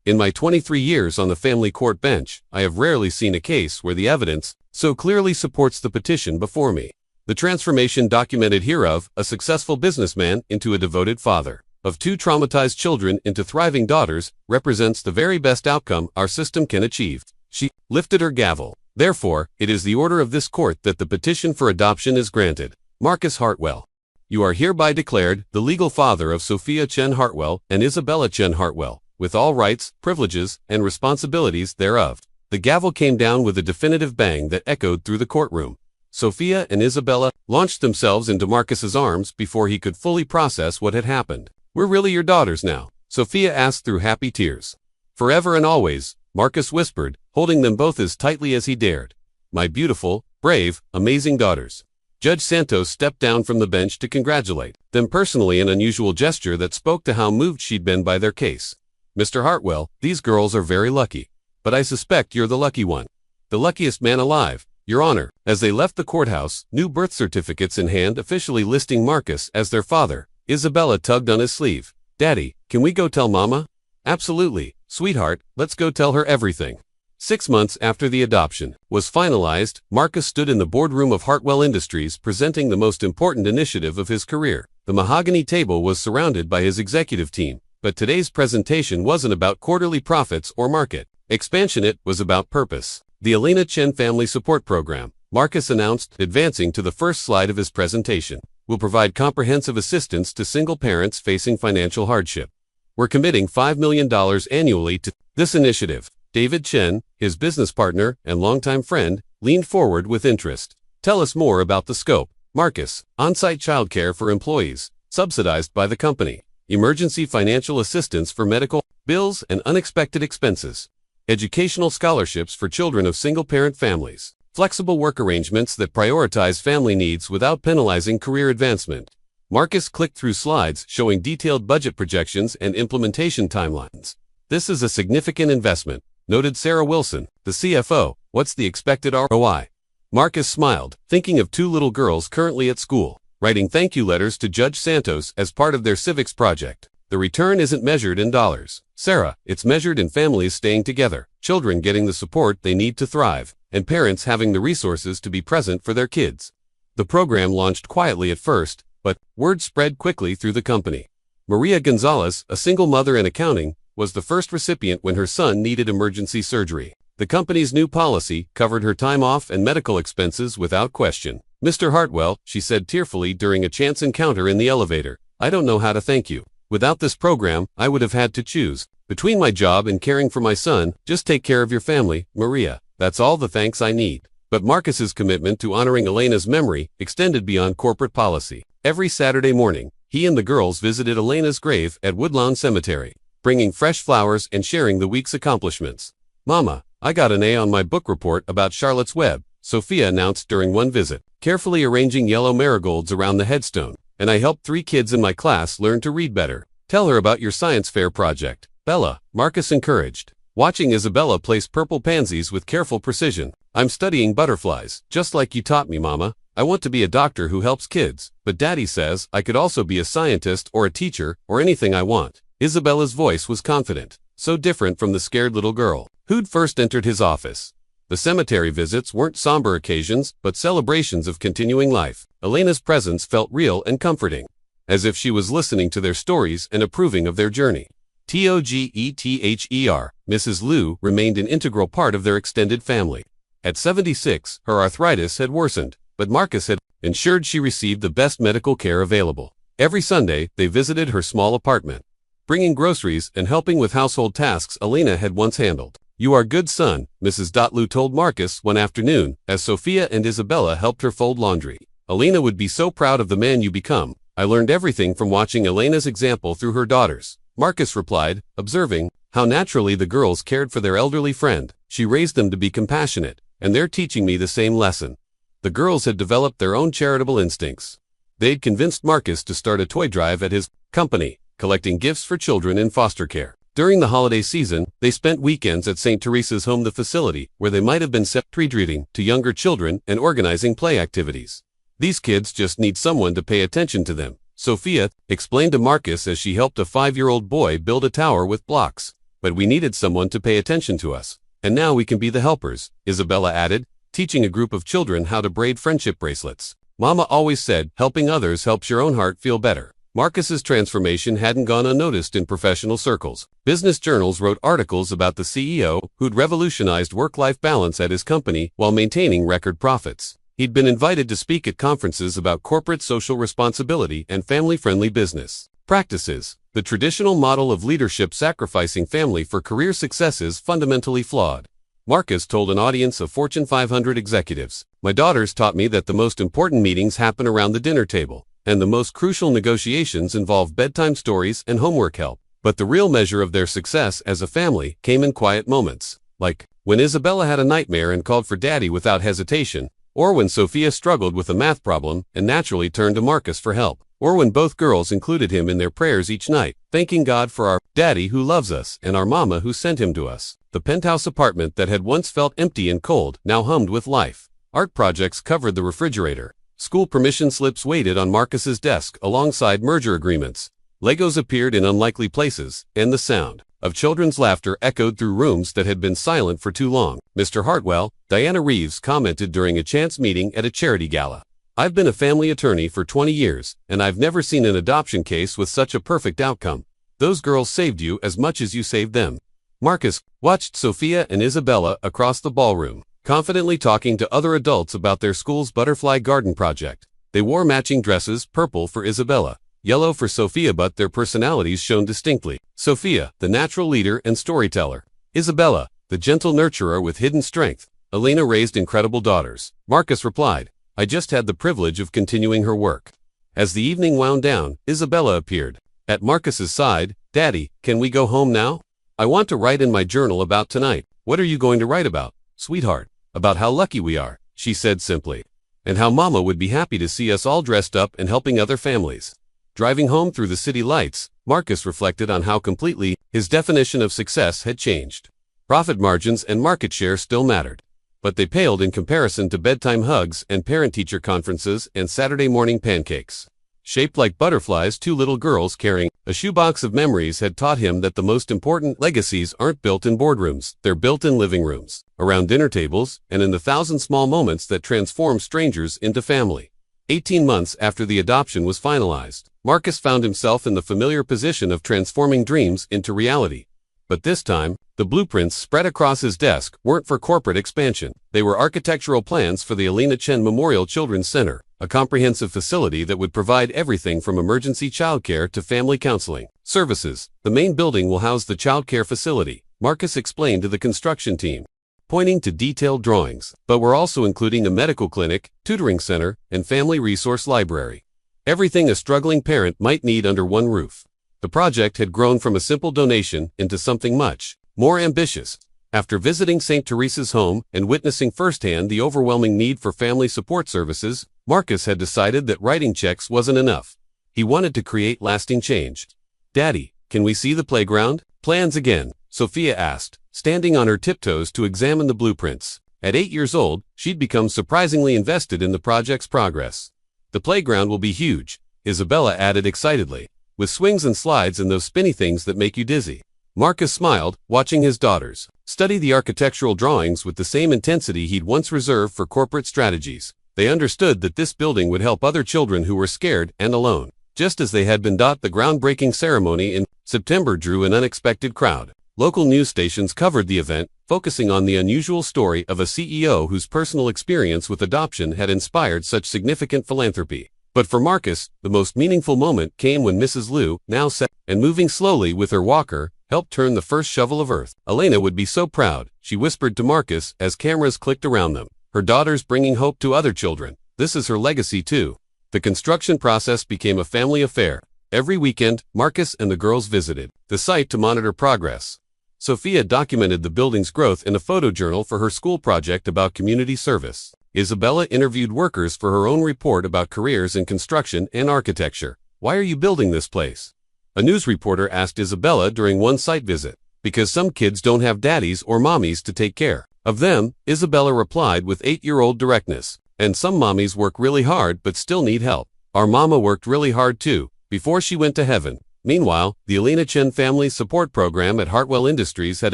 In my 23 years on the family court bench, I have rarely seen a case where the evidence so clearly supports the petition before me. The transformation documented hereof, a successful businessman into a devoted father of 2 traumatized children into thriving daughters, represents the very best outcome our system can achieve. She lifted her gavel. Therefore, it is the order of this court that the petition for adoption is granted. Marcus Hartwell, you are hereby declared the legal father of Sophia Chen Hartwell and Isabella Chen Hartwell, with all rights, privileges, and responsibilities thereof. The gavel came down with a definitive bang that echoed through the courtroom. Sophia and Isabella launched themselves into Marcus's arms before he could fully process what had happened. We're really your daughters now, Sophia asked through happy tears. Forever and always, Marcus whispered, holding them both as tightly as he dared. My beautiful, brave, amazing daughters. Judge Santos stepped down from the bench to congratulate them personally, an unusual gesture that spoke to how moved she'd been by their case. Mr. Hartwell, these girls are very lucky. But I suspect you're the lucky one. The luckiest man alive, Your Honor. As they left the courthouse, new birth certificates in hand officially listing Marcus as their father, Isabella tugged on his sleeve. Daddy, can we go tell Mama? Absolutely, sweetheart, let's go tell her everything. 6 months after the adoption was finalized, Marcus stood in the boardroom of Hartwell Industries presenting the most important initiative of his career. The mahogany table was surrounded by his executive team, but today's presentation wasn't about quarterly profits or market expansion, it was about purpose. The Alina Chen Family Support Program, Marcus announced, advancing to the first slide of his presentation. We'll provide comprehensive assistance to single parents facing financial hardship. We're committing $5 million annually to this initiative. David Chen, his business partner and longtime friend, leaned forward with interest. Tell us more about the scope. Marcus, on-site childcare for employees, subsidized by the company. Emergency financial assistance for medical bills and unexpected expenses. Educational scholarships for children of single-parent families. Flexible work arrangements that prioritize family needs without penalizing career advancement. Marcus clicked through slides showing detailed budget projections and implementation timelines. This is a significant investment, noted Sarah Wilson, the CFO. What's the expected ROI? Marcus smiled, thinking of two little girls currently at school, writing thank you letters to Judge Santos as part of their civics project. The return isn't measured in dollars, Sarah, it's measured in families staying together, children getting the support they need to thrive, and parents having the resources to be present for their kids. The program launched quietly at first, but word spread quickly through the company. Maria Gonzalez, a single mother in accounting, was the first recipient when her son needed emergency surgery. The company's new policy covered her time off and medical expenses without question. Mr. Hartwell, she said tearfully during a chance encounter in the elevator, I don't know how to thank you. Without this program, I would have had to choose between my job and caring for my son. Just take care of your family, Maria. That's all the thanks I need. But Marcus's commitment to honoring Elena's memory extended beyond corporate policy. Every Saturday morning, he and the girls visited Elena's grave at Woodlawn Cemetery, bringing fresh flowers and sharing the week's accomplishments. Mama, I got an A on my book report about Charlotte's Web, Sophia announced during one visit, carefully arranging yellow marigolds around the headstone, and I helped 3 kids in my class learn to read better. Tell her about your science fair project, Bella, Marcus encouraged, watching Isabella place purple pansies with careful precision. I'm studying butterflies, just like you taught me, Mama. I want to be a doctor who helps kids, but Daddy says I could also be a scientist or a teacher or anything I want. Isabella's voice was confident, so different from the scared little girl who'd first entered his office. The cemetery visits weren't somber occasions, but celebrations of continuing life. Elena's presence felt real and comforting, as if she was listening to their stories and approving of their journey. Together, Mrs. Liu remained an integral part of their extended family. At 76, her arthritis had worsened, but Marcus had ensured she received the best medical care available. Every Sunday, they visited her small apartment, bringing groceries and helping with household tasks Elena had once handled. You are good son, Mrs. Liu told Marcus one afternoon, as Sophia and Isabella helped her fold laundry. Elena would be so proud of the man you become. I learned everything from watching Elena's example through her daughters, Marcus replied, observing how naturally the girls cared for their elderly friend. She raised them to be compassionate, and they're teaching me the same lesson. The girls had developed their own charitable instincts. They'd convinced Marcus to start a toy drive at his company, collecting gifts for children in foster care. During the holiday season, they spent weekends at St. Teresa's Home, the facility where they might have been set treat-treating to younger children and organizing play activities. These kids just need someone to pay attention to them, Sophia explained to Marcus as she helped a 5-year-old boy build a tower with blocks. But we needed someone to pay attention to us, and now we can be the helpers, Isabella added, teaching a group of children how to braid friendship bracelets. Mama always said, helping others helps your own heart feel better. Marcus's transformation hadn't gone unnoticed in professional circles. Business journals wrote articles about the CEO who'd revolutionized work-life balance at his company while maintaining record profits. He'd been invited to speak at conferences about corporate social responsibility and family-friendly business practices. The traditional model of leadership sacrificing family for career success is fundamentally flawed. Marcus told an audience of Fortune 500 executives, my daughters taught me that the most important meetings happen around the dinner table, and the most crucial negotiations involve bedtime stories and homework help. But the real measure of their success as a family came in quiet moments, like when Isabella had a nightmare and called for Daddy without hesitation, or when Sophia struggled with a math problem and naturally turned to Marcus for help, or when both girls included him in their prayers each night, thanking God for our Daddy who loves us and our Mama who sent him to us. The penthouse apartment that had once felt empty and cold now hummed with life. Art projects covered the refrigerator. School permission slips waited on Marcus's desk alongside merger agreements. Legos appeared in unlikely places, and the sound of children's laughter echoed through rooms that had been silent for too long. Mr. Hartwell, Diana Reeves commented during a chance meeting at a charity gala. I've been a family attorney for 20 years, and I've never seen an adoption case with such a perfect outcome. Those girls saved you as much as you saved them. Marcus watched Sophia and Isabella across the ballroom, confidently talking to other adults about their school's butterfly garden project. They wore matching dresses, purple for Isabella, yellow for Sophia, but their personalities shone distinctly. Sophia, the natural leader and storyteller. Isabella, the gentle nurturer with hidden strength. Elena raised incredible daughters. Marcus replied, I just had the privilege of continuing her work. As the evening wound down, Isabella appeared. At Marcus's side, Daddy, can we go home now? I want to write in my journal about tonight. What are you going to write about? Sweetheart, about how lucky we are, she said simply. And how Mama would be happy to see us all dressed up and helping other families. Driving home through the city lights, Marcus reflected on how completely his definition of success had changed. Profit margins and market share still mattered, but they paled in comparison to bedtime hugs and parent-teacher conferences and Saturday morning pancakes. Shaped like butterflies, two little girls carrying a shoebox of memories had taught him that the most important legacies aren't built in boardrooms, they're built in living rooms, around dinner tables, and in the thousand small moments that transform strangers into family. 18 months after the adoption was finalized, Marcus found himself in the familiar position of transforming dreams into reality. But this time, the blueprints spread across his desk weren't for corporate expansion. They were architectural plans for the Elena Chen Memorial Children's Center, a comprehensive facility that would provide everything from emergency childcare to family counseling services. The main building will house the childcare facility, Marcus explained to the construction team, pointing to detailed drawings. But we're also including a medical clinic, tutoring center, and family resource library. Everything a struggling parent might need under one roof. The project had grown from a simple donation into something much more ambitious. After visiting St. Teresa's home and witnessing firsthand the overwhelming need for family support services, Marcus had decided that writing checks wasn't enough. He wanted to create lasting change. Daddy, can we see the playground? Plans again, Sophia asked, standing on her tiptoes to examine the blueprints. At 8 years old, she'd become surprisingly invested in the project's progress. The playground will be huge, Isabella added excitedly, with swings and slides and those spinny things that make you dizzy. Marcus smiled, watching his daughters study the architectural drawings with the same intensity he'd once reserved for corporate strategies. They understood that this building would help other children who were scared and alone, just as they had been. The groundbreaking ceremony in September drew an unexpected crowd. Local news stations covered the event, focusing on the unusual story of a CEO whose personal experience with adoption had inspired such significant philanthropy. But for Marcus, the most meaningful moment came when Mrs. Liu, now set and moving slowly with her walker, helped turn the first shovel of earth. Elena would be so proud, she whispered to Marcus as cameras clicked around them. Her daughter's bringing hope to other children. This is her legacy too. The construction process became a family affair. Every weekend, Marcus and the girls visited the site to monitor progress. Sophia documented the building's growth in a photojournal for her school project about community service. Isabella interviewed workers for her own report about careers in construction and architecture. Why are you building this place? A news reporter asked Isabella during one site visit. Because some kids don't have daddies or mommies to take care of them, Isabella replied with 8-year-old directness. And some mommies work really hard but still need help. Our mama worked really hard too, before she went to heaven. Meanwhile, the Elena Chen Family Support Program at Hartwell Industries had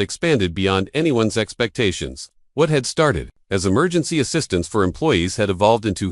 expanded beyond anyone's expectations. What had started as emergency assistance for employees had evolved into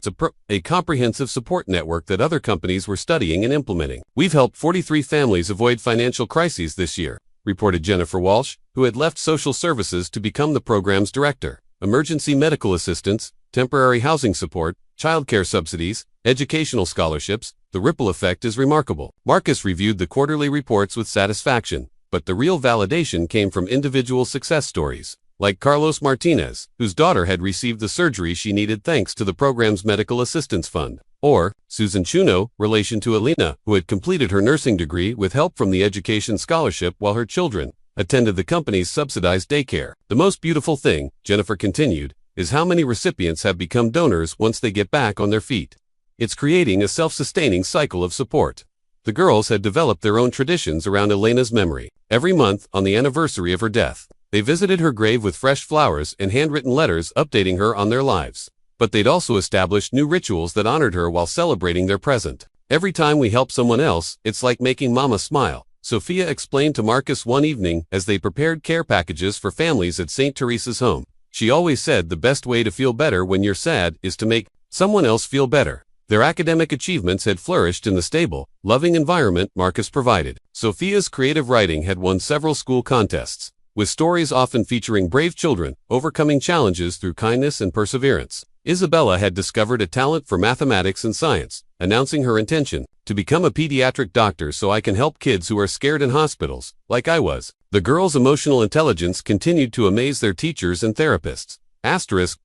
a comprehensive support network that other companies were studying and implementing. We've helped 43 families avoid financial crises this year, reported Jennifer Walsh, who had left social services to become the program's director. Emergency medical assistance, temporary housing support, childcare subsidies, educational scholarships, the ripple effect is remarkable. Marcus reviewed the quarterly reports with satisfaction, but the real validation came from individual success stories, like Carlos Martinez, whose daughter had received the surgery she needed thanks to the program's medical assistance fund, or Susan Chuno, relation to Elena, who had completed her nursing degree with help from the education scholarship while her children attended the company's subsidized daycare. The most beautiful thing, Jennifer continued, is how many recipients have become donors once they get back on their feet. It's creating a self-sustaining cycle of support. The girls had developed their own traditions around Elena's memory. Every month, on the anniversary of her death, they visited her grave with fresh flowers and handwritten letters updating her on their lives. But they'd also established new rituals that honored her while celebrating their present. Every time we help someone else, it's like making Mama smile, Sophia explained to Marcus one evening as they prepared care packages for families at St. Teresa's home. She always said the best way to feel better when you're sad is to make someone else feel better. Their academic achievements had flourished in the stable, loving environment Marcus provided. Sophia's creative writing had won several school contests, with stories often featuring brave children overcoming challenges through kindness and perseverance. Isabella had discovered a talent for mathematics and science, announcing her intention to become a pediatric doctor so I can help kids who are scared in hospitals, like I was. The girls' emotional intelligence continued to amaze their teachers and therapists.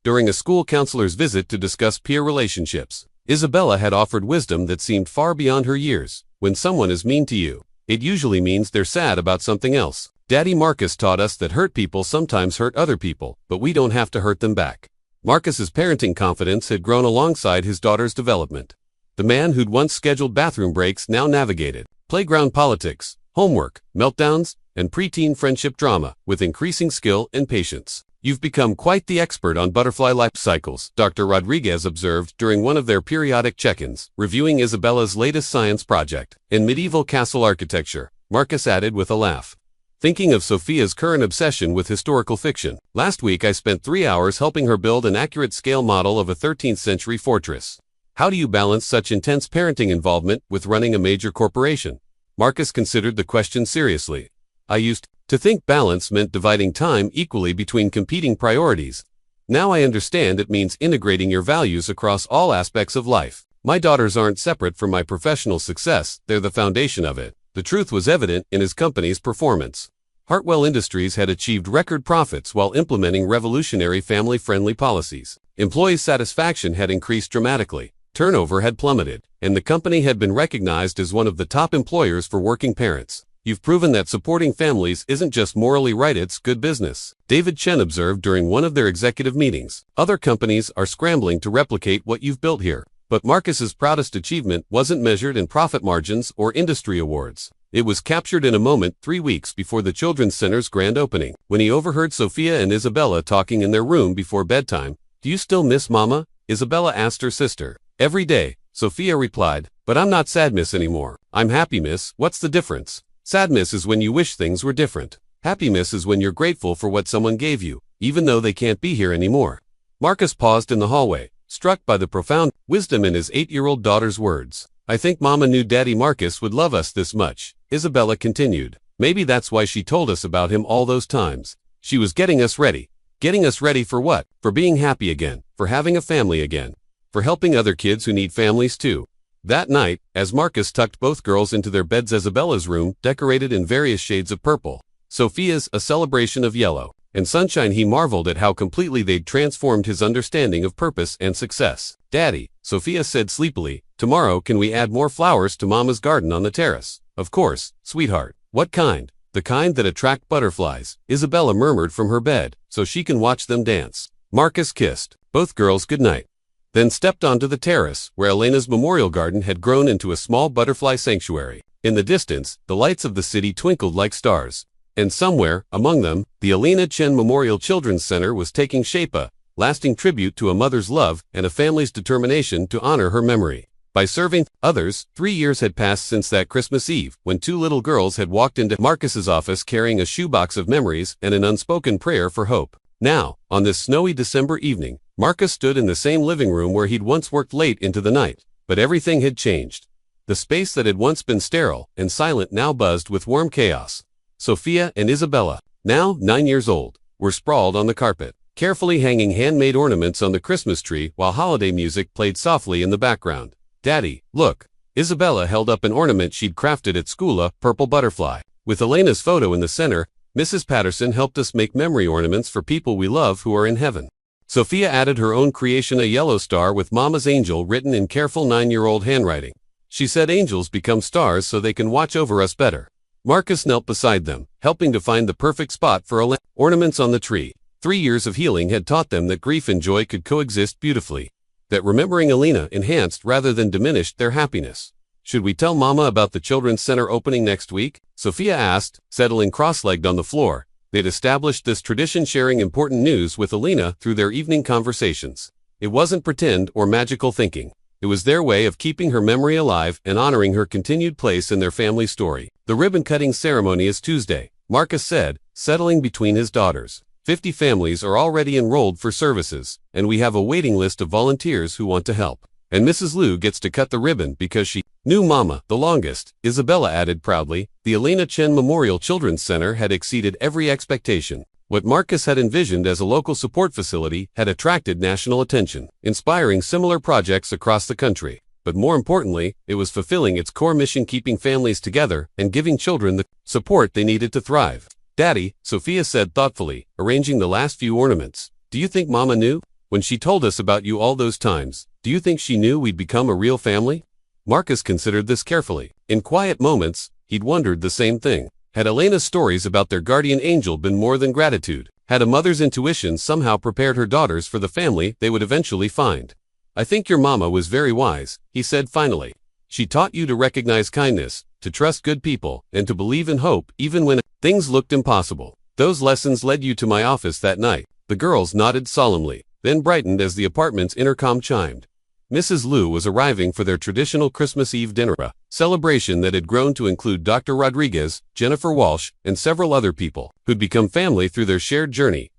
During a school counselor's visit to discuss peer relationships, Isabella had offered wisdom that seemed far beyond her years. When someone is mean to you, it usually means they're sad about something else. Daddy Marcus taught us that hurt people sometimes hurt other people, but we don't have to hurt them back. Marcus's parenting confidence had grown alongside his daughter's development. The man who'd once scheduled bathroom breaks now navigated playground politics, homework, meltdowns, and preteen friendship drama with increasing skill and patience. You've become quite the expert on butterfly life cycles, Dr. Rodriguez observed during one of their periodic check-ins, reviewing Isabella's latest science project in medieval castle architecture. Marcus added with a laugh, thinking of Sophia's current obsession with historical fiction. Last week I spent 3 hours helping her build an accurate scale model of a 13th century fortress. How do you balance such intense parenting involvement with running a major corporation? Marcus considered the question seriously. I used to think balance meant dividing time equally between competing priorities. Now I understand it means integrating your values across all aspects of life. My daughters aren't separate from my professional success, they're the foundation of it. The truth was evident in his company's performance. Hartwell Industries had achieved record profits while implementing revolutionary family-friendly policies. Employee satisfaction had increased dramatically, turnover had plummeted, and the company had been recognized as one of the top employers for working parents. You've proven that supporting families isn't just morally right, it's good business, David Chen observed during one of their executive meetings. Other companies are scrambling to replicate what you've built here. But Marcus's proudest achievement wasn't measured in profit margins or industry awards. It was captured in a moment 3 weeks before the Children's Center's grand opening, when he overheard Sophia and Isabella talking in their room before bedtime. Do you still miss Mama? Isabella asked her sister. Every day, Sophia replied, but I'm not sad, miss, anymore. I'm happy, miss. What's the difference? Sad, miss, is when you wish things were different. Happy, miss, is when you're grateful for what someone gave you, even though they can't be here anymore. Marcus paused in the hallway, struck by the profound wisdom in his 8-year-old daughter's words. I think Mama knew Daddy Marcus would love us this much, Isabella continued. Maybe that's why she told us about him all those times. She was getting us ready. Getting us ready for what? For being happy again, for having a family again, for helping other kids who need families too. That night, as Marcus tucked both girls into their beds, Isabella's room, decorated in various shades of purple, Sophia's a celebration of yellow, and sunshine, he marveled at how completely they'd transformed his understanding of purpose and success. Daddy, Sophia said sleepily, tomorrow can we add more flowers to Mama's garden on the terrace? Of course, sweetheart. What kind? The kind that attract butterflies, Isabella murmured from her bed, so she can watch them dance. Marcus kissed both girls goodnight, then stepped onto the terrace, where Elena's memorial garden had grown into a small butterfly sanctuary. In the distance, the lights of the city twinkled like stars, and somewhere, among them, the Elena Chen Memorial Children's Center was taking shape, a lasting tribute to a mother's love and a family's determination to honor her memory. By serving others, 3 years had passed since that Christmas Eve, when 2 little girls had walked into Marcus's office carrying a shoebox of memories and an unspoken prayer for hope. Now, on this snowy December evening, Marcus stood in the same living room where he'd once worked late into the night. But everything had changed. The space that had once been sterile and silent now buzzed with warm chaos. Sophia and Isabella, now 9 years old, were sprawled on the carpet, carefully hanging handmade ornaments on the Christmas tree while holiday music played softly in the background. Daddy, look. Isabella held up an ornament she'd crafted at school, a purple butterfly. With Elena's photo in the center, Mrs. Patterson helped us make memory ornaments for people we love who are in heaven. Sophia added her own creation, a yellow star with Mama's angel written in careful 9-year-old handwriting. She said angels become stars so they can watch over us better. Marcus knelt beside them, helping to find the perfect spot for ornaments on the tree. 3 years of healing had taught them that grief and joy could coexist beautifully, that remembering Elena enhanced rather than diminished their happiness. Should we tell Mama about the Children's Center opening next week? Sophia asked, settling cross-legged on the floor. They'd established this tradition, sharing important news with Elena through their evening conversations. It wasn't pretend or magical thinking. It was their way of keeping her memory alive and honoring her continued place in their family story. The ribbon-cutting ceremony is Tuesday, Marcus said, settling between his daughters. 50 families are already enrolled for services, and we have a waiting list of volunteers who want to help. And Mrs. Liu gets to cut the ribbon because she knew Mama the longest, Isabella added proudly. The Elena Chen Memorial Children's Center had exceeded every expectation. What Marcus had envisioned as a local support facility had attracted national attention, inspiring similar projects across the country. But more importantly, it was fulfilling its core mission, keeping families together and giving children the support they needed to thrive. "Daddy," Sophia said thoughtfully, arranging the last few ornaments, "do you think Mama knew? When she told us about you all those times, do you think she knew we'd become a real family?" Marcus considered this carefully. In quiet moments, he'd wondered the same thing. Had Elena's stories about their guardian angel been more than gratitude? Had a mother's intuition somehow prepared her daughters for the family they would eventually find? "I think your mama was very wise," he said finally. "She taught you to recognize kindness, to trust good people, and to believe in hope even when things looked impossible. Those lessons led you to my office that night." The girls nodded solemnly, then brightened as the apartment's intercom chimed. Mrs. Liu was arriving for their traditional Christmas Eve dinner, a celebration that had grown to include Dr. Rodriguez, Jennifer Walsh, and several other people who'd become family through their shared journey.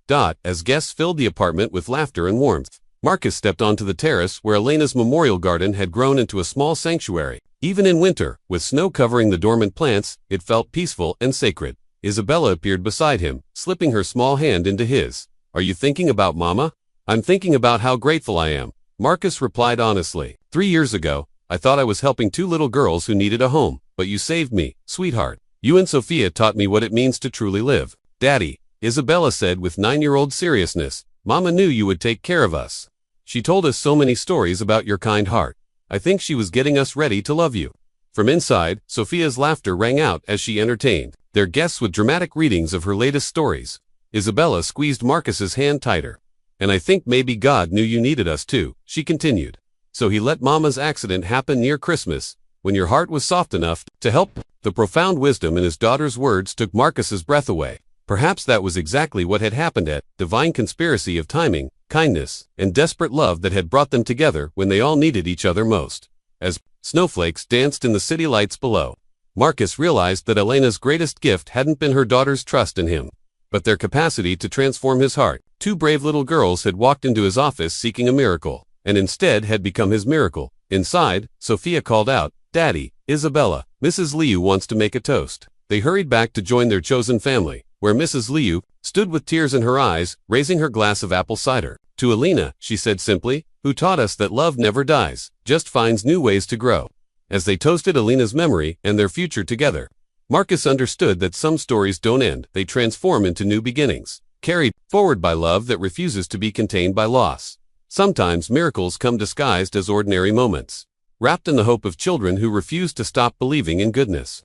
As guests filled the apartment with laughter and warmth, Marcus stepped onto the terrace where Elena's memorial garden had grown into a small sanctuary. Even in winter, with snow covering the dormant plants, it felt peaceful and sacred. Isabella appeared beside him, slipping her small hand into his. "Are you thinking about Mama?" "I'm thinking about how grateful I am," Marcus replied honestly. 3 years ago, I thought I was helping 2 little girls who needed a home, but you saved me, sweetheart. You and Sophia taught me what it means to truly live." "Daddy," Isabella said with 9-year-old seriousness, "Mama knew you would take care of us. She told us so many stories about your kind heart. I think she was getting us ready to love you." From inside, Sophia's laughter rang out as she entertained their guests with dramatic readings of her latest stories. Isabella squeezed Marcus's hand tighter. "And I think maybe God knew you needed us too," she continued. "So he let Mama's accident happen near Christmas, when your heart was soft enough to help." The profound wisdom in his daughter's words took Marcus's breath away. Perhaps that was exactly what had happened, at divine conspiracy of timing, kindness, and desperate love that had brought them together when they all needed each other most. As snowflakes danced in the city lights below, Marcus realized that Elena's greatest gift hadn't been her daughter's trust in him, but their capacity to transform his heart. 2 brave little girls had walked into his office seeking a miracle, and instead had become his miracle. Inside, Sophia called out, "Daddy, Isabella, Mrs. Liu wants to make a toast." They hurried back to join their chosen family, where Mrs. Liu stood with tears in her eyes, raising her glass of apple cider. "To Elena," she said simply, "who taught us that love never dies, just finds new ways to grow." As they toasted Elena's memory and their future together, Marcus understood that some stories don't end, they transform into new beginnings, carried forward by love that refuses to be contained by loss. Sometimes miracles come disguised as ordinary moments, wrapped in the hope of children who refuse to stop believing in goodness.